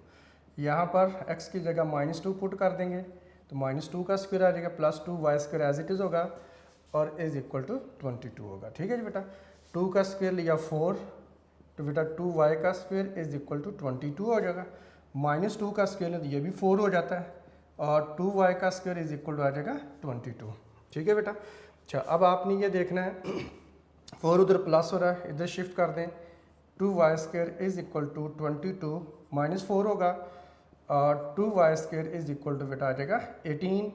यहाँ पर x की जगह -2 पुट कर देंगे तो -2² आ जाएगा plus 2y² as it is होगा और इज इक्वल टू 22 होगा। ठीक है जी बेटा, 2² लिया 4 तो बेटा 2y² इज इक्वल टू 22 हो जाएगा। -2² है तो ये भी 4 हो जाता है और 2y² इज इक्वल टू आ जाएगा 22। ठीक है बेटा, अच्छा अब आपने ये देखना है 4 उधर प्लस हो रहा है, इधर शिफ्ट कर दें। 2y² इज इक्वल टू 22 -4 होगा और 2y² इज इक्वल टू बेटा आ जाएगा 18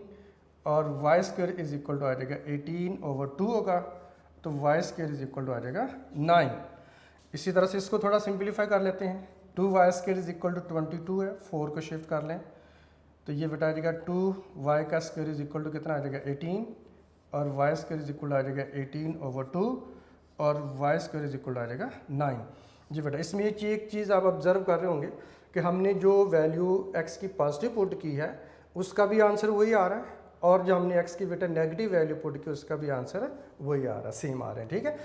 और y² इज इक्वल टू आ जाएगा 18/2 होगा तो y² इज इक्वल टू आ जाएगा 9। इसी तरह से इसको थोड़ा सिंप्लीफाई कर लेते हैं। 2y² इज इक्वल टू 22 है, 4 को शिफ्ट कर लें तो ये बेटा आ जाएगा 2y² इज इक्वल टू कितना आ जाएगा 18 और y² इज इक्वल टू आ जाएगा 18/2 और y² इज इक्वल टू आ जाएगा 9। जी बेटा, इसमें एक चीज़ आप ऑब्जर्व कर रहे होंगे कि हमने जो वैल्यू x की पॉजिटिव पुट की है उसका भी आंसर वही आ रहा है और जो हमने x की बेटा नेगेटिव वैल्यू पुट की उसका भी आंसर वही आ रहा है, सेम आ रहे हैं। ठीक है,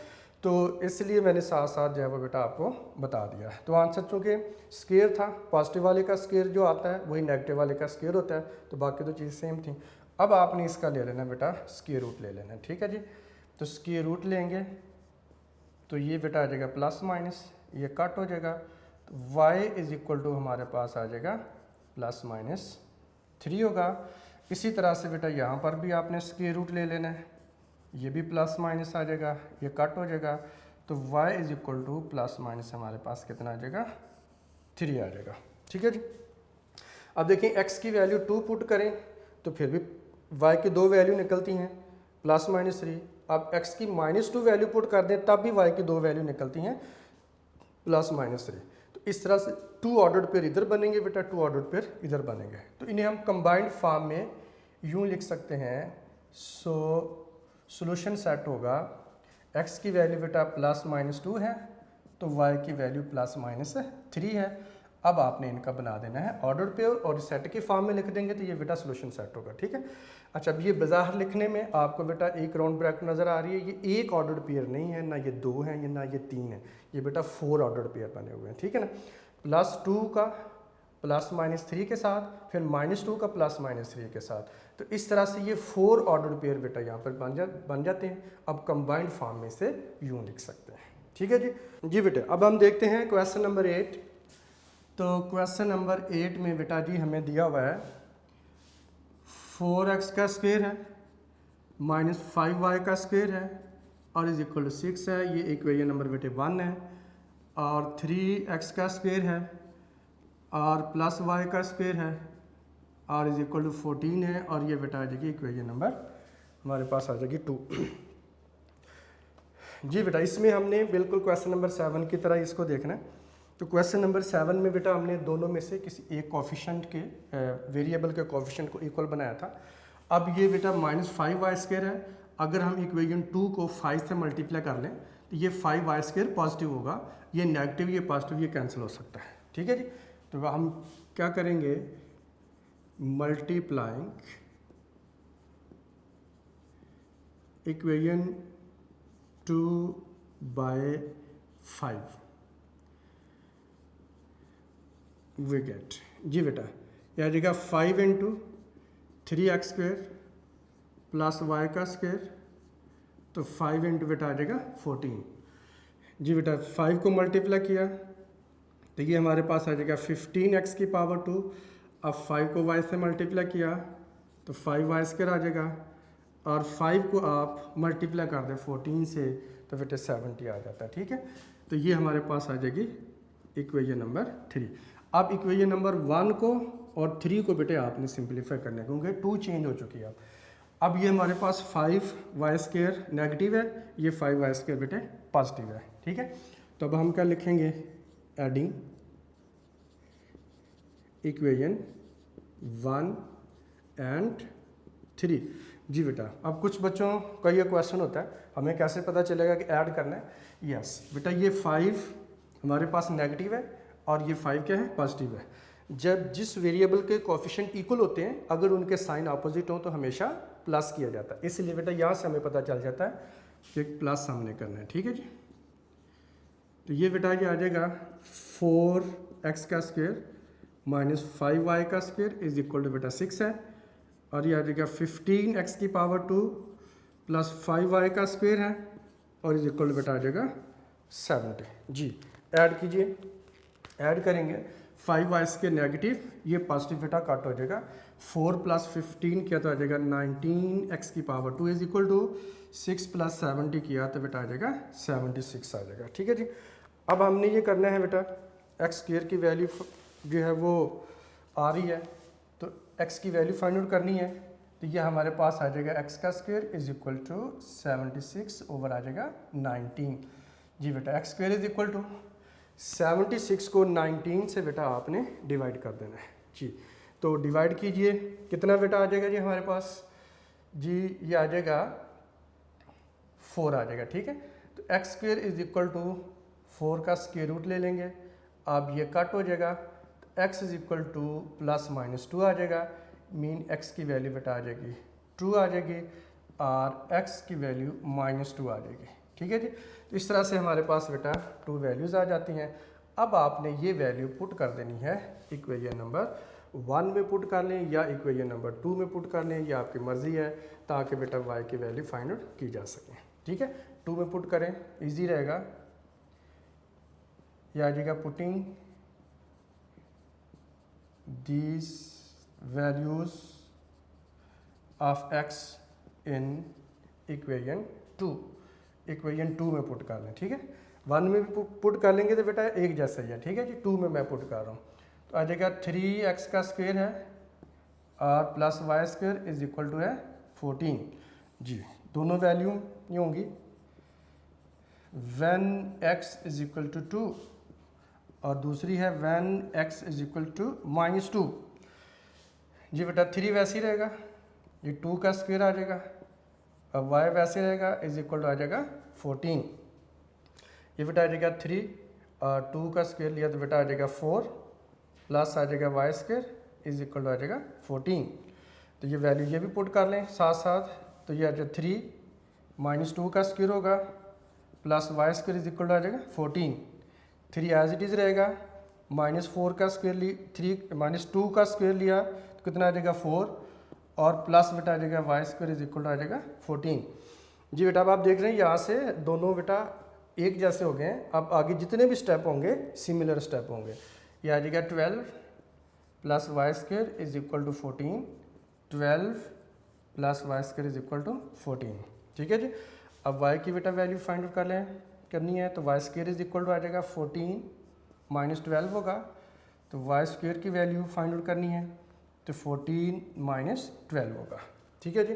तो इसलिए मैंने साथ साथ जो है वो बेटा आपको बता दिया। तो आंसर चूँकि स्क्वायर था, पॉजिटिव वाले का स्क्वायर जो आता है वही नेगेटिव वाले का स्क्वायर होता है, तो बाकी तो चीज़ सेम थी। अब आपने इसका ले लेना बेटा स्क्वायर रूट ले लेना। ठीक है जी, तो स्क्वायर रूट लेंगे तो ये बेटा आ जाएगा प्लस माइनस, ये कट हो जाएगा तो y इज इक्वल टू हमारे पास आ जाएगा +-3 होगा। इसी तरह से बेटा यहाँ पर भी आपने स्क्वायर रूट ले लेना है, ये भी प्लस माइनस आ जाएगा, ये कट हो जाएगा तो y is equal two plus minus हमारे पास कितना आ जाएगा 3 आ जाएगा। ठीक है जी, अब देखें x की वैल्यू 2 पुट करें तो फिर भी y की दो वैल्यू निकलती हैं +-3। अब x की -2 वैल्यू पुट कर दें तब भी y की दो वैल्यू निकलती हैं +-3। तो इस तरह से 2 ऑर्डर्ड पेयर इधर बनेंगे बेटा, 2 ऑर्डर्ड पेयर इधर बनेंगे। तो इन्हें हम कंबाइंड फॉर्म में यूँ लिख सकते हैं। सो सोल्यूशन सेट होगा x की वैल्यू बेटा +-2 है तो y की वैल्यू +-3 है। अब आपने इनका बना देना है ऑर्डर पेयर और सेट के फॉर्म में लिख देंगे तो ये बेटा सोल्यूशन सेट होगा। ठीक है, अच्छा अब ये बाज़ार लिखने में आपको बेटा एक राउंड ब्रैकेट नज़र आ रही है, ये एक ऑर्डर पेयर नहीं है, ना ये 2 है ये ना ये 3 है, ये बेटा 4 ऑर्डर पेयर बने हुए हैं। ठीक है ना, +2 का प्लस माइनस 3 के साथ, फिर -2 का प्लस माइनस 3 के साथ। तो इस तरह से ये 4 ऑर्डर पेयर बेटा यहाँ पर बन जाते हैं। अब कंबाइंड फॉर्म में से यूँ लिख सकते हैं। ठीक है जी बेटा। अब हम देखते हैं क्वेश्चन नंबर 8। तो क्वेश्चन नंबर 8 में बेटा जी हमें दिया हुआ है 4x का स्क्वायर है -5y का स्क्वायर है और इज इक्वल टू 6 है। ये इक्वेशन नंबर बेटे 1 है। और 3x का स्क्वायर है और प्लस y का स्क्वायर है और इज इक्वल टू 14 है। और ये बेटा आ जाएगी इक्वेशन नंबर हमारे पास आ जाएगी 2। जी बेटा, इसमें हमने बिल्कुल क्वेश्चन नंबर 7 की तरह इसको देखना है। तो क्वेश्चन नंबर 7 में बेटा हमने दोनों में से किसी एक कोफिशिएंट के वेरिएबल के कोफिशिएंट को इक्वल बनाया था। अब ये बेटा -5y² है। अगर हम इक्वेशन 2 को 5 से मल्टीप्लाई कर लें तो ये 5y² पॉजिटिव होगा, ये नेगेटिव ये पॉजिटिव ये कैंसिल हो सकता है। ठीक है जी। तो हम क्या करेंगे, multiplying equation 2 by 5 we get. जी बेटा, यह आ जाएगा 5 × 3x² प्लस y का स्क्वायर। तो 5 × बेटा आ जाएगा 14। जी बेटा, 5 को मल्टीप्लाई किया तो ये हमारे पास आ जाएगा 15x की पावर 2। अब 5 को y से मल्टीप्लाई किया तो 5y² आ जाएगा और 5 को आप मल्टीप्लाई कर दें 14 से तो बेटे 70 आ जाता है। ठीक है। तो ये हमारे पास आ जाएगी इक्वेशन नंबर 3। अब इक्वेशन नंबर 1 को और 3 को बेटे आपने सिंप्लीफाई करना है क्योंकि 2 चेंज हो चुकी है। अब ये हमारे पास 5y² नेगेटिव है, ये 5y² बेटे पॉजिटिव है। ठीक है। तो अब हम क्या लिखेंगे, एडिंग इक्वेशन 1 एंड 3। जी बेटा, अब कुछ बच्चों का ये क्वेश्चन होता है हमें कैसे पता चलेगा कि ऐड करना है। यस बेटा, ये 5 हमारे पास नेगेटिव है और ये 5 क्या है, पॉजिटिव है। जब जिस वेरिएबल के कोफिशिएंट इक्वल होते हैं अगर उनके साइन अपोजिट हो तो हमेशा प्लस किया जाता है। इसलिए बेटा यहाँ से हमें पता चल जाता है कि प्लस हमने करना है। ठीक है जी। तो ये बेटा ये आ जाएगा 4x का स्क्वायर -5y का स्क्वायर इज इक्वल टू बेटा 6 है। और ये आ जाएगा 15x की पावर 2 प्लस 5y का स्क्वायर है और इज इक्वल टू बेटा आ जाएगा 70। जी ऐड कीजिए, ऐड करेंगे 5y² नेगेटिव, ये पॉजिटिव बेटा कट हो जाएगा। 4 + 15 किया तो आ जाएगा 19x की पावर 2 इज इक्वल टू 6 + 70 किया तो बेटा आ जाएगा 76 आ जाएगा। ठीक है जी। अब हमने ये करना है बेटा, x² की वैल्यू जो है वो आ रही है तो x की वैल्यू फाइंड आउट करनी है। तो ये हमारे पास आ जाएगा x² is equal to 76 over आ जाएगा 19। जी बेटा, x² इज इक्वल टू 76 को 19 से बेटा आपने डिवाइड कर देना है। जी तो डिवाइड कीजिए, कितना बेटा आ जाएगा जी हमारे पास, जी ये आ जाएगा 4 आ जाएगा। ठीक है। तो x² इज इक्वल टू 4 का स्क्वायर रूट ले लेंगे। अब ये कट हो जाएगा तो x इज इक्वल टू ±2 आ जाएगा। मीन x की वैल्यू बेटा आ जाएगी 2 आ जाएगी और x की वैल्यू -2 आ जाएगी। ठीक है जी। तो इस तरह से हमारे पास बेटा 2 वैल्यूज़ आ जाती हैं। अब आपने ये वैल्यू पुट कर देनी है इक्वेशन नंबर 1 में पुट कर लें या इक्वेशन नंबर 2 में पुट कर लें, यह आपकी मर्ज़ी है, ताकि बेटा y की वैल्यू फाइंड आउट की जा सके। ठीक है। 2 में पुट करें, इजी रहेगा। यह आ जाएगा putting these values of x in equation 2, equation 2 में पुट कर लें। ठीक है। 1 में भी पुट कर लेंगे तो बेटा एक जैसा ही है। ठीक है जी। 2 में मैं पुट कर रहा हूँ तो आ जाएगा 3x का स्क्वायर है और plus y² is equal to है 14। जी दोनों वैल्यू ये होंगी when x is equal to 2 और दूसरी है when x is equal to -2। जी बेटा 3 वैसे ही रहेगा, ये 2 का स्क्वायर आ जाएगा। अब y वैसे रहेगा इज इक्वल टू आ जाएगा 14। ये बेटा आ जाएगा 3 और 2 का स्क्वायर लिया तो बेटा आ जाएगा 4 प्लस आ जाएगा y² इज इक्वल टू आ जाएगा 14। तो ये वैल्यू ये भी पुट कर लें साथ साथ। तो ये आ जाएगा 3 -2 का स्क्वायर होगा plus y² is equal to आ जाएगा 14। 3 एज इट इज़ रहेगा -4 का स्क्वायर -2 का स्क्वायर लिया तो कितना आ जाएगा 4 और प्लस बेटा आ जाएगा y square is equal to आ जाएगा 14। जी बेटा अब आप देख रहे हैं यहाँ से दोनों बेटा एक जैसे हो गए हैं। अब आगे जितने भी स्टेप होंगे सिमिलर स्टेप होंगे। ये आ जाएगा 12 plus y square is equal to 14, 12 plus y square is equal to 14। ठीक है जी। अब वाई की बेटा वैल्यू फाइंड आउट करनी है तो y square is equal to आ जाएगा 14 माइनस 12 होगा, तो वाई स्क्वायर की वैल्यू फाइंड आउट करनी है तो 14 माइनस 12 होगा। ठीक है जी।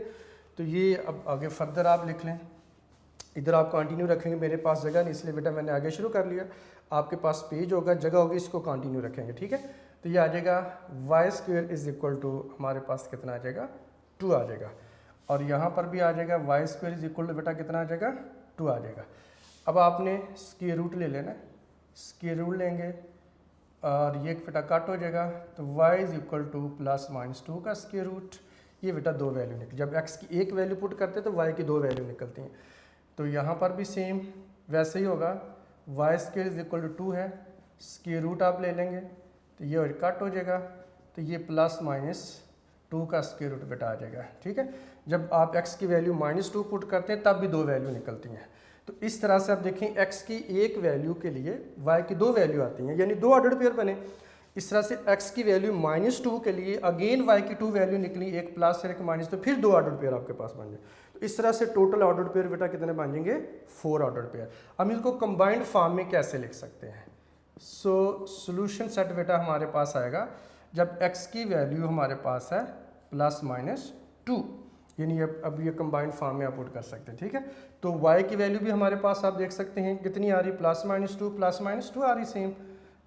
तो ये अब आगे फर्दर आप लिख लें, इधर आप कंटिन्यू रखेंगे, मेरे पास जगह नहीं इसलिए बेटा मैंने आगे शुरू कर लिया। आपके पास पेज होगा, जगह होगी, इसको कंटिन्यू रखेंगे। ठीक है। तो ये आ जाएगा y square is equal to हमारे पास कितना आ जाएगा 2 आ जाएगा, और यहाँ पर भी आ जाएगा y square is equal to बेटा कितना आ जाएगा 2 आ जाएगा। अब आपने स्क्वायर रूट ले लेना, स्क्वायर रूट लेंगे और ये बेटा कट हो जाएगा, तो y is equal two plus minus 2 का स्क्वायर रूट। ये बेटा दो वैल्यू निकली, जब x की एक वैल्यू पुट करते हैं तो y की दो वैल्यू निकलती हैं। तो यहाँ पर भी सेम वैसे ही होगा, y square is equal to 2 है, स्क्वायर रूट आप ले लेंगे तो ये कट हो जाएगा, तो ये प्लस माइनस 2 का स्क्वायर रूट बेटा आ जाएगा। ठीक है। जब आप x की वैल्यू -2 पुट करते हैं तब भी दो वैल्यू निकलती हैं। तो इस तरह से आप देखें x की एक वैल्यू के लिए y की दो वैल्यू आती हैं, यानी दो ऑर्डर पेयर बने। इस तरह से x की वैल्यू -2 के लिए अगेन y की 2 वैल्यू निकली, एक प्लस और एक माइनस, तो फिर दो ऑर्डर पेयर आपके पास बन जाए। तो इस तरह से टोटल ऑर्डर पेयर बेटा कितने बन जाएंगे 4 ऑर्डर पेयर। हम इसको कंबाइंड फॉर्म में कैसे लिख सकते हैं? सो सॉल्यूशन सेट बेटा हमारे पास आएगा जब x की वैल्यू हमारे पास है +-2, यानी अब ये कंबाइंड फॉर्म में आप पुट कर सकते हैं। ठीक है। तो y की वैल्यू भी हमारे पास आप देख सकते हैं कितनी आ रही, +-2 आ रही सेम।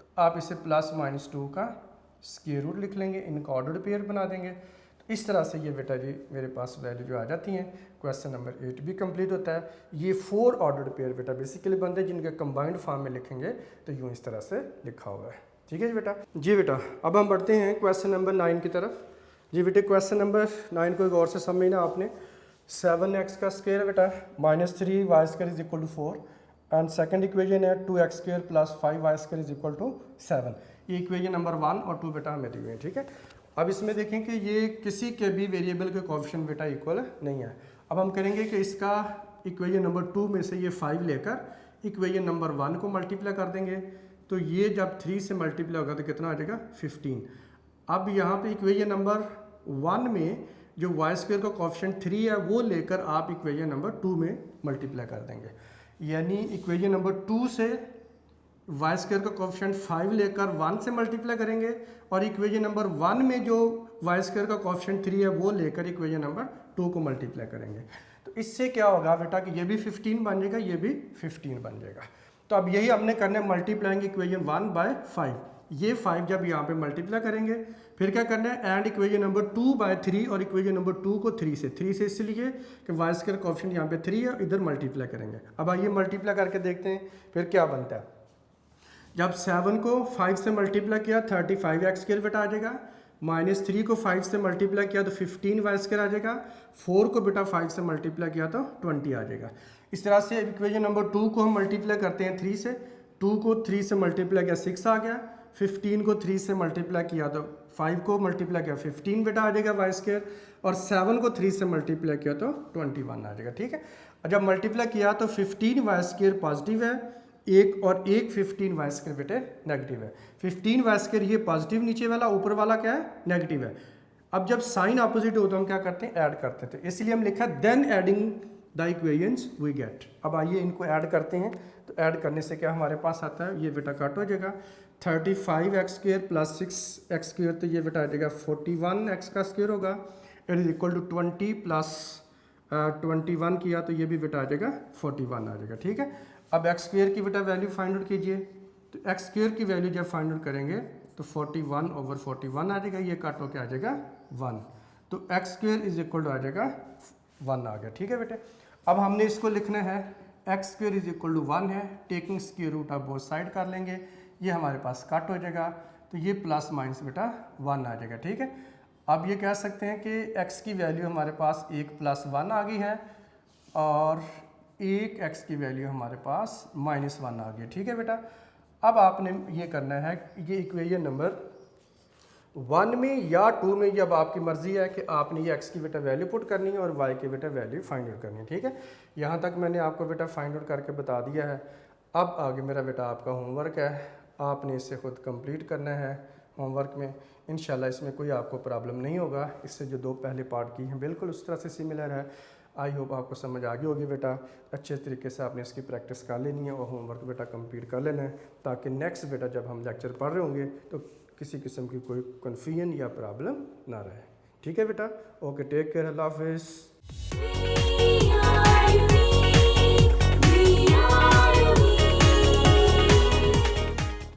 तो आप इसे +-2 का स्क्वायर रूट लिख लेंगे, इनका ऑर्डर पेयर बना देंगे। तो इस तरह से ये बेटा जी मेरे पास वैल्यू जो आ जाती हैं। क्वेश्चन नंबर 8 भी कंप्लीट होता है। ये 4 ऑर्डर पेयर बेटा बेसिकली बनते हैं, जिनके कंबाइंड फॉर्म में लिखेंगे तो यूँ इस तरह से लिखा हुआ है। ठीक है जी बेटा। जी बेटा अब हम बढ़ते हैं क्वेश्चन नंबर 9 की तरफ। जी बेटे क्वेश्चन नंबर 9 को एक और से समझना आपने। 7x का स्क्वायर बेटा -3 y square is equal to 4 and second equation है 2x square plus 5 y square is equal to 7। ये इक्वेशन नंबर 1 और 2 बेटा हमें दी हुई है। ठीक है। अब इसमें देखें कि ये किसी के भी वेरिएबल के कोएफिशिएंट बेटा इक्वल नहीं है। अब हम करेंगे कि इसका इक्वेशन नंबर 2 में से ये 5 लेकर इक्वेशन नंबर 1 को मल्टीप्लाई कर देंगे, तो ये जब 3 से मल्टीप्लाई होगा तो कितना आ जाएगा 15। अब यहाँ पे इक्वेशन नंबर 1 में जो वाई स्क्वायर का कोएफिशिएंट 3 है वो लेकर आप इक्वेशन नंबर 2 में मल्टीप्लाई कर देंगे, यानी इक्वेशन नंबर 2 से वाई स्क्वायर का कोएफिशिएंट 5 लेकर 1 से मल्टीप्लाई करेंगे, और इक्वेशन नंबर 1 में जो वाई स्क्वायर का कोएफिशिएंट 3 है वो लेकर इक्वेशन नंबर 2 को मल्टीप्लाई करेंगे। तो इससे क्या होगा बेटा कि ये भी 15 बन जाएगा, ये भी 15 बन जाएगा। तो अब यही हमने करना है, मल्टीप्लाइंग इक्वेशन 1 बाय 5। ये 5 जब यहाँ पे मल्टीप्लाई करेंगे फिर क्या करना है, एंड इक्वेशन नंबर 2 बाय 3, और इक्वेशन नंबर 2 को 3 से इसलिए कि वाई स्क्वायर कोएफिशिएंट यहाँ पे 3 है, इधर मल्टीप्लाई करेंगे। अब आइए मल्टीप्लाई करके देखते हैं फिर क्या बनता है। जब 7 को 5 से मल्टीप्लाई किया 35x स्क्वायर बेटा आ जाएगा, -3 को 5 से मल्टीप्लाई किया तो 15 वाई स्क्वायर आ जाएगा, 4 को बेटा 5 से मल्टीप्लाई किया तो 20 आ जाएगा। इस तरह से इक्वेशन नंबर 2 को हम मल्टीप्लाई करते हैं 3 से, 2 को 3 से मल्टीप्लाई किया 6 आ गया, 15 को 3 से मल्टीप्लाई किया तो 5 को मल्टीप्लाई किया 15 बेटा आ जाएगा वाई स्क्वायर, और 7 को 3 से मल्टीप्लाई किया तो 21 आ जाएगा। ठीक है। और जब मल्टीप्लाई किया तो 15 वाई स्क्वायर पॉजिटिव है, एक और एक 15 वाई स्क्वायर बेटे नेगेटिव है। 15 वाई स्क्वायर ये पॉजिटिव नीचे वाला, ऊपर वाला क्या है नेगेटिव है। अब जब साइन अपोजिट हो तो हम क्या करते हैं ऐड करते थे, इसलिए हम लिखा then adding the equations we get. अब आइए इनको ऐड करते हैं, तो ऐड करने से क्या हमारे पास आता है, ये बेटा कट हो जाएगा 35x square plus 6x square, तो ये बेटा आ जाएगा 41x का स्क्वायर होगा, इट इज इक्वल टू 20 प्लस 21 किया तो ये भी बेटा आ जाएगा 41 आ जाएगा। ठीक है। अब x स्क्वायर की बेटा वैल्यू फाइंड आउट कीजिए, तो x स्क्वायर की वैल्यू जब फाइंड आउट करेंगे तो 41/41 आ जाएगा, ये काट होकर आ जाएगा 1, तो x square is equal to आ जाएगा 1 आ गया। ठीक है बेटे। अब हमने इसको लिखना है x square is equal to 1 है, टेकिंग स्क्वायर रूट आप बोथ साइड कर लेंगे, ये हमारे पास कट हो जाएगा, तो ये प्लस माइनस बेटा 1 आ जाएगा। ठीक है। अब ये कह सकते हैं कि x की वैल्यू हमारे पास 1 + 1 आ गई है, और एक x की वैल्यू हमारे पास -1 आ गई। ठीक है बेटा। अब आपने ये करना है, ये इक्वेशन नंबर 1 में या 2 में, ये अब आपकी मर्ज़ी है कि आपने ये x की बेटा वैल्यू पुट करनी है और y की बेटा वैल्यू फाइंड आउट करनी है। ठीक है, यहाँ तक मैंने आपको बेटा फाइंड आउट करके बता दिया है। अब आगे मेरा बेटा आपका होमवर्क है, आपने इसे खुद कंप्लीट करना है। होमवर्क में इंशाल्लाह इसमें कोई आपको प्रॉब्लम नहीं होगा, इससे जो 2 पहले पार्ट की हैं बिल्कुल उस तरह से सिमिलर है। आई होप आपको समझ आ गई होगी बेटा। अच्छे तरीके से आपने इसकी प्रैक्टिस कर लेनी है और होमवर्क बेटा कंप्लीट कर लेना है, ताकि नेक्स्ट बेटा जब हम लेक्चर पढ़ रहे होंगे तो किसी किस्म की कोई कन्फ्यूजन या प्रॉब्लम ना रहे। ठीक है बेटा, ओके, टेक केयर, अल्लाह हाफिज़।